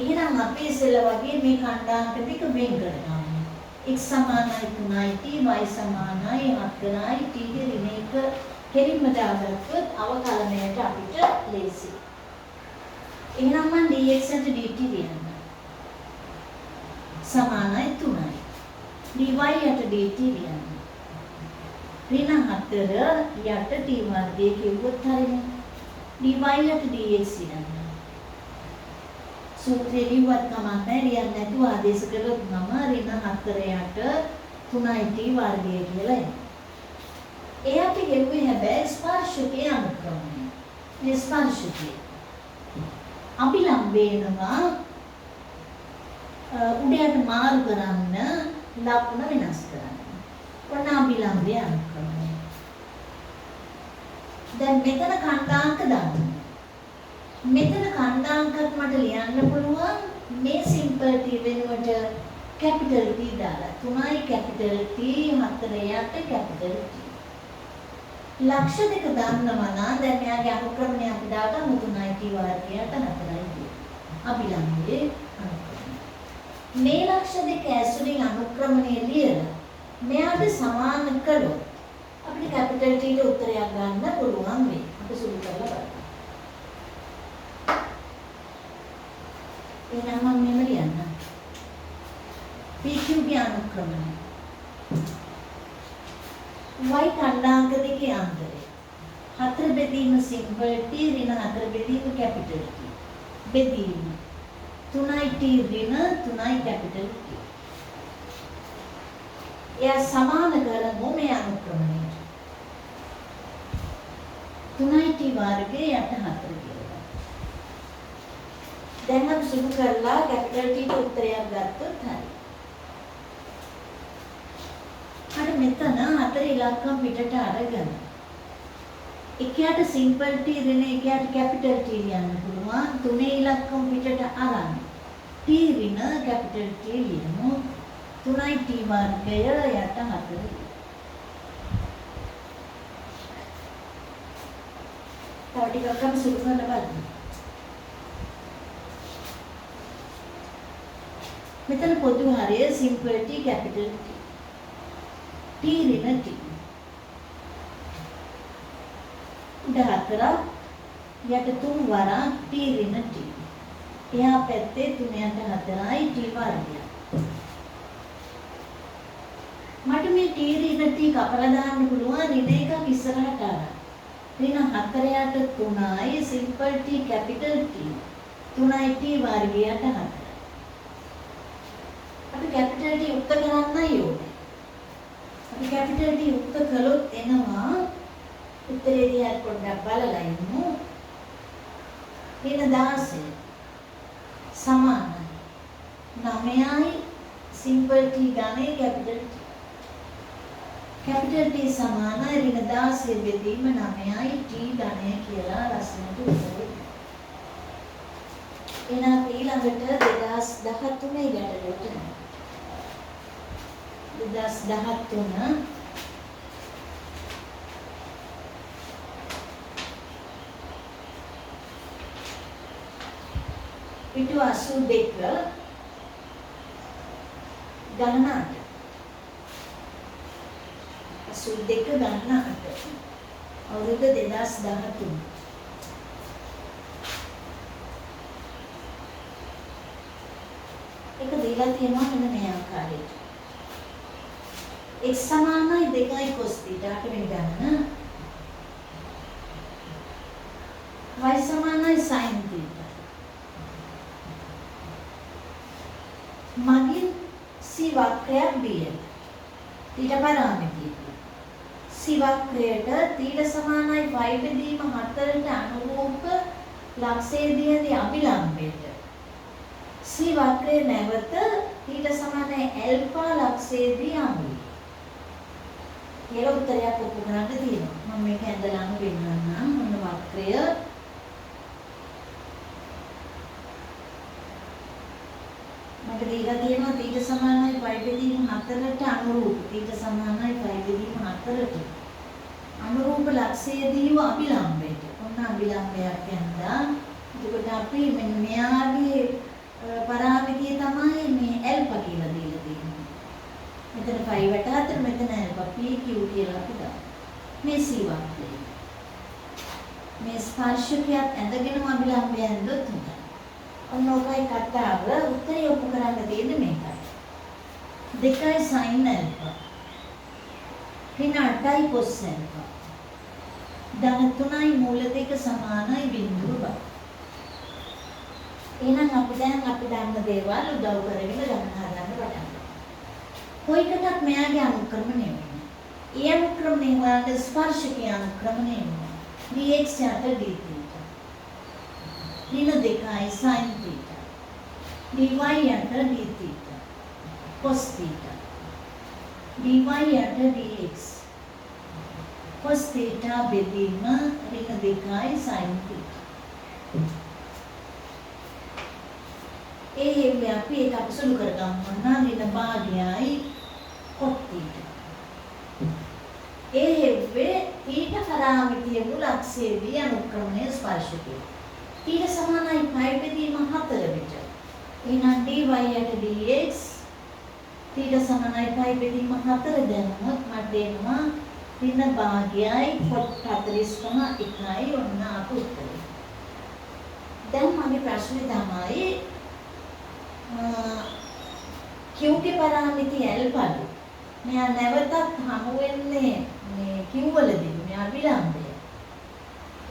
S1: එහෙනම් අපි ඉස්සෙල්ලා වගේ මේ කණ්ඩායම් දෙක වෙන් කරනවා. x සමානයි 3යි t y සමානයි 4යි t ගේ ඍණ 1 කෙලින්ම දාගත්තොත් අවකලනයට අපිට ලේසි. එහෙනම් මම dx and dt ලියන්න. සමානයි 3යි. dy යට dt ලියන්න. ඍණ 4 යට t වර්ගය කිව්වොත් හරිනේ. dy යට dx ලියන්න. සූත්‍රයේ ලිව්වත් කමක් නැහැ ලියන්න නැතුව ආදේශ කළොත් මම ඍණ 4 යට 3t වර්ගය කියලා එනවා. ඒ අපි ගෙවුවේ හැබැයි ස්පර්ශකයේ අනුක්‍රමණය. මේ ස්පර්ශකයේ අභිලම්බ වෙනවා උඩයට මාරු කරන්න ලකුණ වෙනස් කරන්න. ඔන්න අභිලම්බයේ අනුක්‍රමණය. දැන් මෙතන ඛණ්ඩාංක දාන්න. මෙතන ඛණ්ඩාංකත් මට ලියන්න පුළුවන් මේ සිම්පල් t වෙනුවට කැපිටල් T දාලා 3යි කැපිටල් T 4යට කැපිටල් T. ලක්ෂ දෙක දන්නවා නම් දැන් මෙයාගේ අනුක්‍රමණය අපි දාගමු 3යි T වර්ගයට 4යි T. අභිලම්බයේ අනුක්‍රමණය. මේ ලක්ෂ දෙක ඇසුරින් අනුක්‍රමණය ලියලා මෙයාට සමාන කළොත් අපිට කැපිටල් T ට උත්තරයක් ගන්න පුළුවන් වෙයි. අපි සුළු කරලා බලමු. එහෙනම් මම මෙහෙම ලියන්නම්. PQ ගේ අනුක්‍රමණය. y ඛණ්ඩාංක දෙකේ අන්තරය. 4 බෙදීම සිම්පල් T ඍණ 4 බෙදීම කැපිටල් T. බෙදීම 3යි T ඍණ 3යි කැපිටල් T. එයා සමාන කරමු මේ අනුක්‍රමණයට. 3යි T වර්ගයේ යට 4 කියලා. දැන් අපි සුළු කරලා කැපිටල් T ට උත්තරයක් ගත්තොත් හරි. හරි මෙතන 4 ඉලක්කම් පිටට අරගෙන එකයට සිම්පල් T ඍණ එකයට කැපිටල් T ලියන්න පුළුවන්. 3 ඉලක්කම් පිටට අරන් T ඍණ කැපිටල් T ලියමු. 3යි T වර්ගය යට 4. තව ටිකක් අපි සුළු කරලා බලමු. මෙතන පොදු හරය simple T capital T. T ඍණ T. උඩ 4 යට 3 වරක් T ඍණ T. එහා පැත්තේ 3 යට 4යි T වර්ගය. මට මේ T ඍණ T කපලා දාන්න පුළුවන් ඍණ එකක් ඉස්සරහට අරන්. ඍණ 4යට 3යි සිම්පල් T කැපිටල් T. 3යි T වර්ගයට 4. අපි කැපිටල් T යුක්ත කරන්නයි ඕනේ. අපි කැපිටල් T යුක්ත කළොත් එනවා උත්තරේ දිහා පොඩ්ඩක් බලලා ඉමු. ඍණ 16 සමානයි 9යි සිම්පල් T ගානේ කැපිටල් T. කැපිටල් T සමානයි ඍණ 16 බෙදීම 9යි T ගණය කියලා ලස්සනට උත්තරේ. එහෙනම් ඊළඟට 2013 ගැටලුවට 2013 පිටු 82 ගණන 8 82 ගණන 8 අවුරුදු 2013 එක දීලා තියෙනවා මෙන්න මේ ආකාරයට x සමානයි 2යි cos θ 8 වෙනි ගණන y සමානයි sin θ මගින් c වක්‍රයක් බිය ඊට පරාමිතිය c වක්‍රයට θ සමානයි y බෙදීම 4ට අනුරූප ලක්ෂයේදී අභිලම්බයට c වක්‍රයේ නැවත θ සමානයි ඇල්ෆා ලක්ෂයේදී අමුයි කියලා උත්තරයක් ඔප්පු කරන්න තියෙනවා. මම මේක ඇඳලාම පෙන්නන්නම්. මොන වක්‍රය මට දීලා තියෙනවා θ සමානයි y බෙදීම 4ට අනුරූප θ සමානයි y බෙදීම 4ට අනුරූප ලක්ෂයේදී අභිලම්බයට. ඔන්න අභිලම්බයක් යනවා. එතකොට අපි මෙන්න මෙයාගේ පරාමිතිය තමයි මේ ඇල්ෆා කියලා දීලා තියෙන්නේ. මෙතන 5/4 මෙතන ඇල්ෆා PQ කියලා අපි දාමු. මේ C වක්‍රය. මේ ස්පර්ශකයක් ඇඳගෙනම අභිලම්බය ඇඳොත් හොඳයි. ඔන්න ඔකයි කතාව. උත්තරය ඔප්පු කරන්න තියෙන්නේ මේකයි. 2යි sin ඇල්ෆා. ඍණ 8යි cos ඇල්ෆා. ධන 3යි මූල 2 සමානයි බිංදුව බව. එහෙනම් අපි දැන් අපි දන්න දේවල් උදව් කරගෙන ගණන් හදන්න පටන් ගමු. කොයිකටත් මෙයාගේ අනුක්‍රමණය වෙනවා. ඒ අනුක්‍රමණය වලට ස්පර්ශකයේ අනුක්‍රමණය වෙනවා. dx යට d theta. ඍණ 2යි sin theta. dy යට d theta. cos theta. dy යට dx. cos theta බෙදීම ඍණ 2යි sin theta. ඒ හේතුව අපි ඒක අපසුළු කරගමු නම් ඍණ භාගයයි cos theta. ඒ හේතුවේ theta පරාමිතිය මුලක්ෂයේදී අනුක්‍රමණය ස්පර්ශකය. theta සමානයි π බෙදීම 4 විට. එහෙනම් dy යට dx theta සමානයි π බෙදීම 4 දැම්මොත් මට එනවා ඍණ භාගයයි cos 45 ඔන්න අපු උත්තරේ. දැන් මගේ ප්‍රශ්නේ තමයි q ගේ පරාමිතිය L බඩු. මෙයා නැවතත් හමු වෙන්නේ මේ q වලදී මෙයා විලම්භය.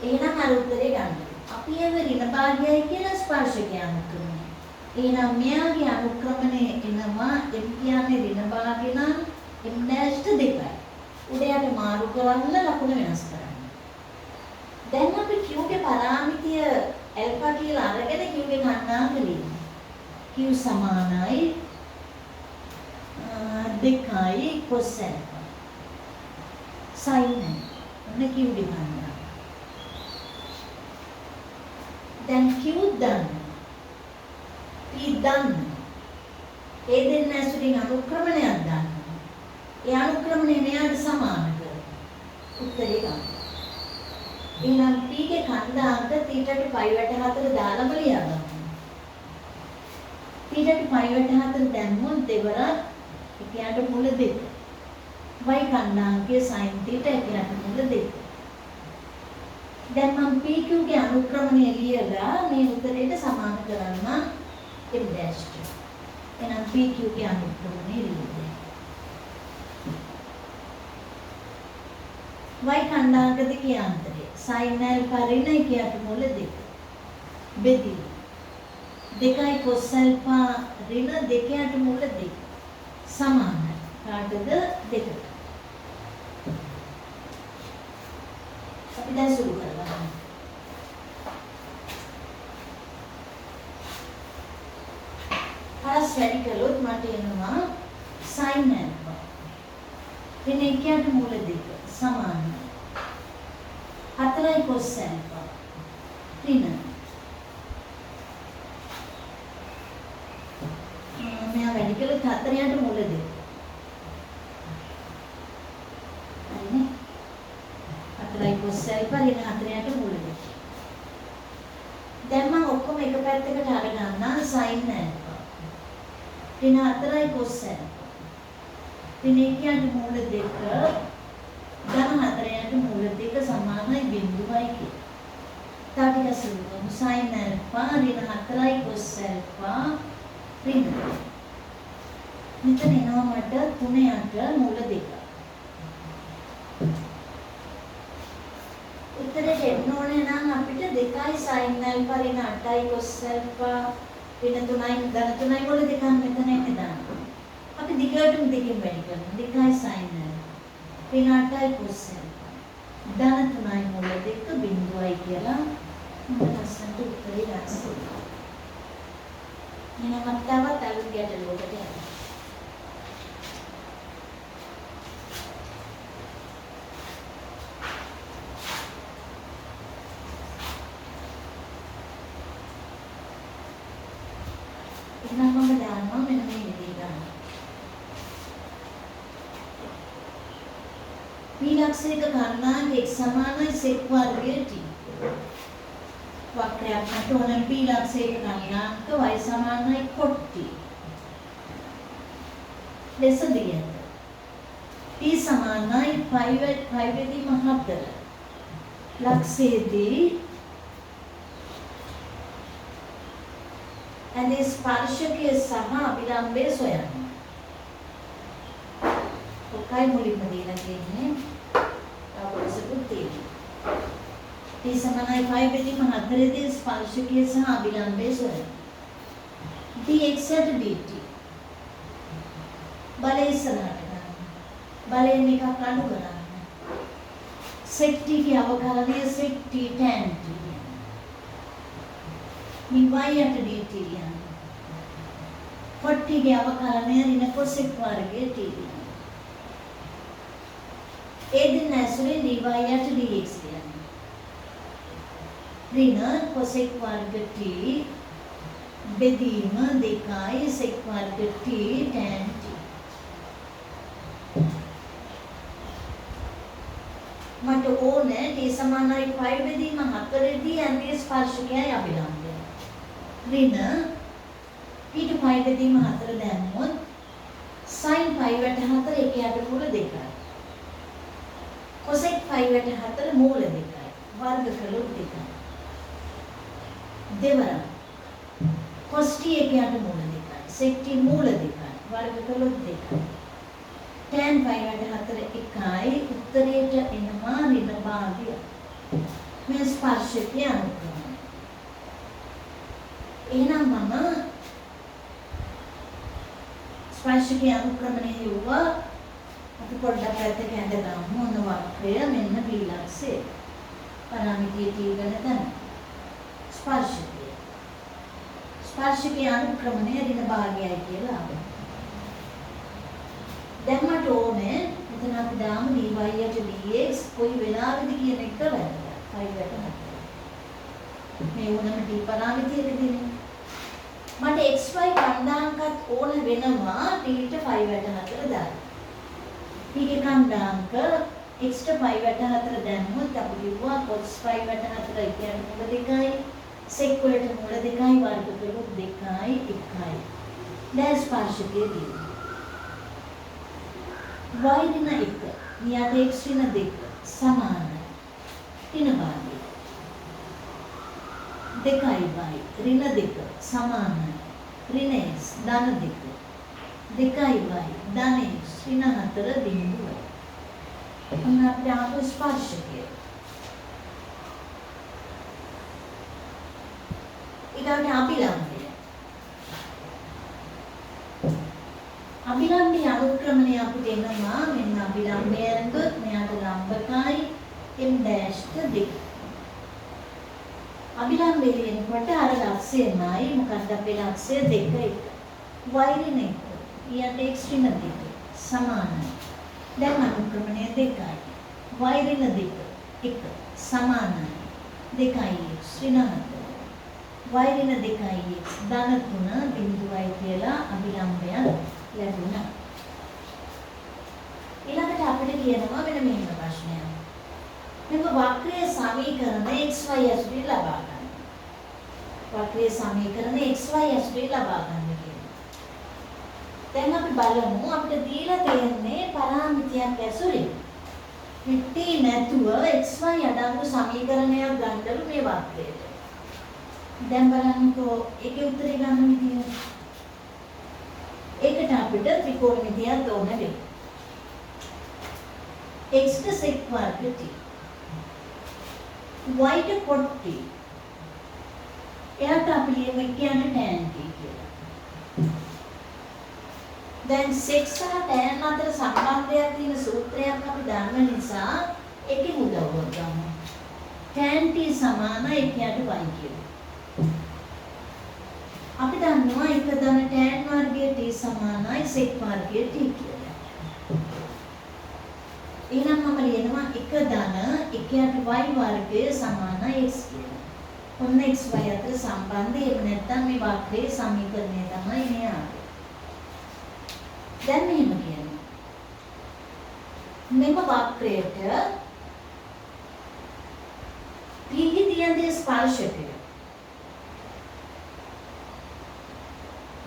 S1: එහෙනම් අර උත්තරේ ගන්න. අපි එව ඍණ භාගයයි කියලා ස්පර්ශකයේ අනුක්‍රමණය. එහෙනම් මෙයාගේ අනුක්‍රමණය එනවා m කියන්නේ ඍණ භාගය නම් m ඩෑෂ්ට 2යි. උඩයට මාරු කරන්න ලකුණ වෙනස් කරන්න. දැන් අපි q ගේ පරාමිතිය ඇල්ෆා කියලා අරගෙන q ගේ ගණනාංක ලියමු. q සමානයි 2යි cos ඇල්ෆා sin ඔන්න q ගේ ගණනාංක. දැන් q දන්න p දන්න ඒ දෙන්න ඇසුරින් අනුක්‍රමණයක් දන්න. ඒ අනුක්‍රමණය මෙයාට සමාන කරගන්න. උත්තරේ ගන්න. එහෙනම් p ගේ කන්දාංක θට π/4 දාලාම ලියගමු. θට π/4 දැම්මොත් දෙවරක් එකයට මුල 2. y කන්දාංකයේ sin θ එකයට මුල 2. දැන් මම pq ගේ අනුක්‍රමණය ලියලා මේ උත්තරයට සමාන කරන්න m ඩෑෂ්. එහෙනම් pq ගේ අනුක්‍රමණය ලියන්න. y කණ්ඩාංක දෙකේ අන්තරය sin alpha ඍණ එකයට මුල 2 බෙදී 2යි cos alpha ඍණ දෙකයට මුල 2 සමානයි කාටද 2ට. අපි දැන් සුළු කරගමු. හරස් වැඩි කළොත් මට එනවා sin alpha ඍණ එකයට මුල 2 සමානයි 4යි cos alpha ඍණ මෙයා වැඩි කළොත් 4ට මුල 2 හරිනේ 4යි cos alpha ඍණ 4ට මුල 2. දැන් මම ඔක්කොම එක පැත්තකට අරගන්නම් sin alpha ඍණ 4යි cos alpha ඍණ එකයට මුල 2 ධන 4ට මුල 2 සමානයි බිඳුවයි කියලා. තව ටිකක් සුළුකමු sin alpha ඍණ 4යි cos alpha ඍණ. මෙතන එනවා මට 3ට මුල 2. උත්තරේ එන්න ඕනේ නම් අපිට 2යි sin alpha ඍණ 8යි cos alpha ඍණ 3යි ධන 3යි මුල 2ක් මෙතන එන්නේ දාන්න. අපි දිගටම දෙකෙන් වැඩි කරමු. 2යි sin alpha ඍණ 8යි cos alpha ධන 3යි මුල 2 බිඳුවයි කියලා මම ලස්සනට උත්තරේ ගන්නවා. එහෙනම් තවත් අලුත් ගැටලුවකට යන්න. එහෙනම් මම දානවා මෙන්න මේ විදිහට ගන්න. p ලක්ෂයක ගණනාංක x සමානයි sec වර්ගය t. වක්‍රයක් මත ඕන p ලක්ෂයක ගණනාංක y සමානයි cot t. ලෙස දී ඇත. p සමානයි π බෙදීම 4. ලක්ෂයේදී ඇඳේ ස්පර්ශකයේ සහ අභිලම්බය සොයන්න. ඔකයි මුලින්ම දීලා තියෙන්නේ. අවශ්‍යකුත් තියෙනවා. p සමානයි π බෙදීම 4 දී ස්පර්ශකයේ සහ අභිලම්බය සොයන්න. dx යට dt. බලය ඉස්සරහට ගන්න. බලයෙන් එකක් අඩු කරන්න. sec t की අවකලනය sec t tan t. මේ y යට dt ලියන්න. cot t की අවකලනය ඍණ cosec වර්ගයේ t ලියන්න. ඒ දෙන්න ඇසුරේ dy යට dx ලියන්න. ඍණ cosec වර්ග t බෙදීම 2 sec වර්ග t tan t. මට ඕනේ t සමානයි 5 බෙදීම 4 දී ඇන්තිය ස්පර්ශකයයි අභිලම්බය. ඍණ ඊට 5 බෙදීම 4 දැම්මොත් sin 5 වට 4 එක යට මූල 2යි. cosec 5 වට 4 මූල 2යි. වර්ග කළොත් 2යි. දෙවරක් cos t එක යට මූල 2යි. sec t මූල 2යි. වර්ග කළොත් 2යි. tan 5 වට 4 1යි. උත්තරයට එනවා ඍණ භාගය. මේ ස්පර්ශකයේ අනුක්‍රමය. එහෙනම් මම ස්පර්ශකයේ අනුක්‍රමණය යුවා අපි පොඩ්ඩක් පැත්තක ඇඳගමු. මොන වක්‍රය මෙන්න බීලක්ෂය. පරාමිතිය t ගන්න තැන. ස්පර්ශකය. ස්පර්ශකයේ අනුක්‍රමණය ඍණ භාගයයි කියලා අපිට. දැන් මට ඕනේ මෙතන අපි දාමු dy යට dx කොයි වෙලාවෙද කියන එක වැදගත්. 5 වට 4. මේ උනම t පරාමිතියකදී මට xy කණ්ඩායමකට ඕන වෙනවා t ට 5 වට 4 දාන්න. t ගේ කණ්ඩායමක x ට 5 වට 4 දැම්මොත් අපි කිව්වා cos 5 වට 4 කියන්නේ මූල 2යි sec වලට මූල 2යි වර්ග කළොත් 2යි 1යි. දැන් ස්පර්ශකයේ දියුණුව y ඍණ 1 මෙයාට x ඍණ 2 සමානයි. ඍණ භාගය 2y ඍණ 2 සමානයි. ඍණ x ධන 2 2y ධන x ඍණ 4 බිඳුවයි. ඔන්න අපිට ආපු ස්පර්ශකය. ඊළඟට අභිලම්බය. අභිලම්බය අනුක්‍රමණය අපිට එනවා මෙන්න අභිලම්බය ඇඳුත් මෙයාට ලම්බකයි m dash 2. අභිලම්බය එනකොට අර ලක්ෂයයි මොකක්ද අපේ ලක්ෂය 2 1. y ඍණ 1 ඊට x ඍණ 2 සමානයි. දැන් අනුක්‍රමණය 2යි. y ඍණ 2 1 සමානයි. 2යි x ඍණ 4. y ඍණ 2යි x ධන 3 බිඳුවයි කියලා අභිලම්බයන් ලැබුණා. ඊළඟට අපිට කියනවා මෙන්න මෙහෙම ප්‍රශ්නයක්. මෙව වක්‍රයේ සමීකරණ xy ඇසුරින් ලබා ගන්න. වක්‍රයේ සමීකරණ xy ඇසුරින් ලබා ගන්න කියනවා. දැන් අපි බලමු අපිට දීලා තියෙන්නේ පරාමිතියක් ඇසුරින්. මේ t නැතුව xy අඩංගු සමීකරණයක් ගන්නලු මේ වක්‍රයට. දැන් බලන්නකෝ ඒකේ උත්තරේ ගන්න විදිය. ඒකට අපිට ත්‍රිකෝණමිතියක් ඕන වෙනවා. x ට sec වර්ග t y ට cot t එයාට අපි ලියමු කියන්නේ tan t කියලා. දැන් sec සහ tan අතර සම්බන්ධයක් තියෙන සූත්‍රයක් අපි දන්න නිසා ඒකේ උදව්වක් ගමු. tan t සමානයි එකට y කියලා. අපි දන්නවා එක ධන tan වර්ගයේ t සමානයි sec වර්ගයේ t කියලා. එහෙනම් මම ලියනවා එක ධන එකයට y වර්ගය සමානයි x කියලා. ඔන්න x y අතර සම්බන්ධය එහෙම නැත්නම් මේ වක්‍රයේ සමීකරණය තමයි මේ ආවේ. දැන් මෙහෙම කියනවා. මෙම වක්‍රයට p දියන්දේ ස්පර්ශකය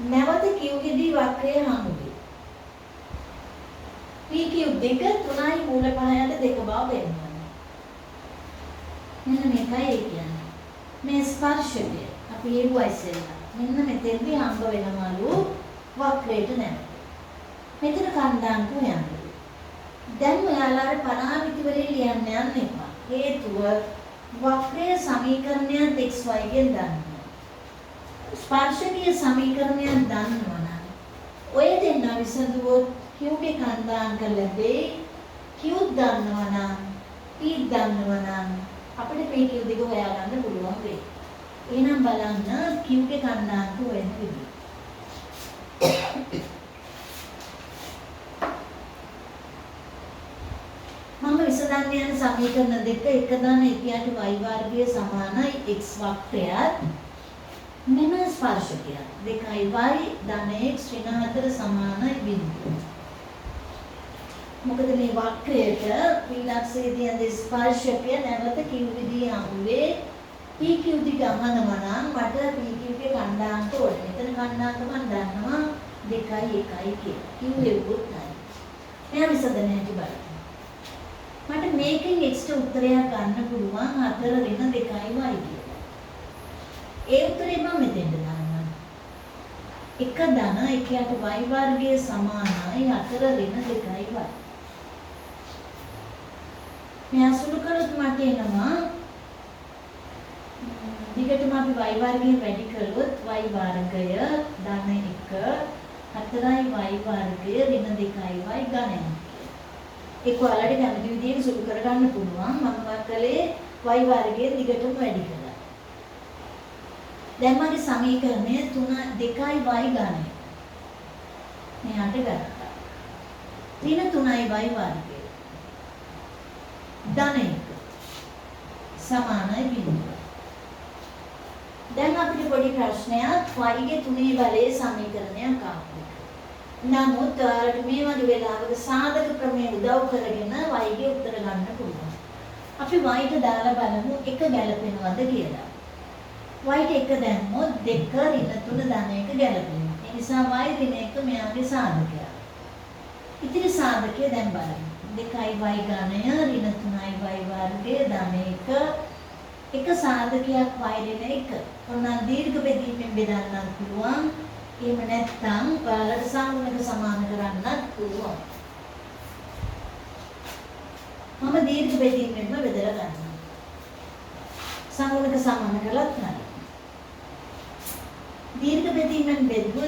S1: නැවත q ගෙදී වක්‍රය හමු වේ. p q 2 3යි මූල 5ට 2 බව වෙනවා. මෙන්න මේකයි ඒ කියන්නේ. මේ ස්පර්ශකය අපි ඒවා ඉස්සෙල්ලා මෙන්න මෙතෙන්දී හම්බ වෙනවලු වක්‍රයට නැවත. මෙතන කණ්ඩායමට යන්නේ. දැන් ඔයාලා අර පරාමිති වලින් ලියන්න යන්න එපා. හේතුව වක්‍රයේ සමීකරණයත් xy ගෙන් දන්නවා. ස්පර්ශකීය සමීකරණයක් දන්නවනම් ඔය දෙන්න විසඳුවොත් Qගේ කන්දාංක ලැබෙයි. Q දන්නවා නම් P දන්නවා නම් අපිට P Q දෙක හොයාගන්න පුළුවන් වෙයි. එහෙනම් බලන්න Qගේ කන්දාංක හොයන විදිහ. මම විසඳන්න යන සමීකරණ දෙක එක දාන එකයට y වර්ගය සමානයි x වක්‍රයත් මෙම ස්පර්ශකයත් දෙකයි y ධන x ඍණ 4 සමානයි බිඳුව. මොකද මේ වක්‍රයට පීලක්ෂයේදී ඇඳ ස්පර්ශකය නැවත q විදිහේ අමුවේ pq දිග අහනවා නම් මට pq ගේ කණ්ඩායමට ඕනේ. මෙතන කණ්ඩායම මම දන්නවා 2යි 1යි කියලා. q එවුවොත් නැහැ. මෙයා විසඳන හැටි බලන්න. මට මේකෙන් x ට උත්තරයක් ගන්න පුළුවන් 4 ඍණ 2යි y කියලා. ඒ උත්තරේ මම මෙතෙන්ට දාන්නම්. 1 ධන 1ට y වර්ගය සමානයි 4 ඍණ 2යි y. මේ අසුළු කළොත් මට එනවා දිගටම අපි y වර්ගය වැඩි කළොත් y වර්ගය ධන 1 4යි y වර්ගය ඍණ 2යි y ගණනය. ඒක ඔයාලට කැමති විදිහට සුළු කරගන්න පුළුවන්. මම කළේ y වර්ගයේ දිගටම වැඩි කළා. දැන් මගේ සමීකරණය 2යි y ගණනය. මෙයාට ගත්තා. ඍණ 3යි y වර්ගය. ධන 1 සමානයි බිඳුව. දැන් අපිට පොඩි ප්‍රශ්නයක් y ගේ 3 බලයේ සමීකරණයක් ආවා. නමුත් ඔයාලට මේ වගේ වෙලාවක සාධක ක්‍රමයේ උදව් කරගෙන y ගේ උත්තර ගන්න පුළුවන්. අපි y ට දාලා බලමු එක ගැලපෙනවද කියලා. y ට 1 දැම්මොත් 2 ඍණ 3 ධන 1 ගැලපෙනවා. ඒ නිසා y ඍණ 1 මෙයාගේ සාධකයක්. ඉතිරි සාධකය දැන් බලමු. 2යි y ඝනය ඍණ 3යි y වර්ගය ධන 1 එක සාධකයක් y ඍණ 1. ඔන්න දීර්ඝ බෙදීමෙන් බෙදන්නත් පුළුවන්. එහෙම නැත්නම් ඔයාලට සංගුණක සමාන කරන්නත් පුළුවන්. මම දීර්ඝ බෙදීමෙන්ම බෙදලා ගන්නවා. සංගුණක සමාන කරලත් හරි. දීර්ඝ බෙදීමෙන් බෙදුවොත්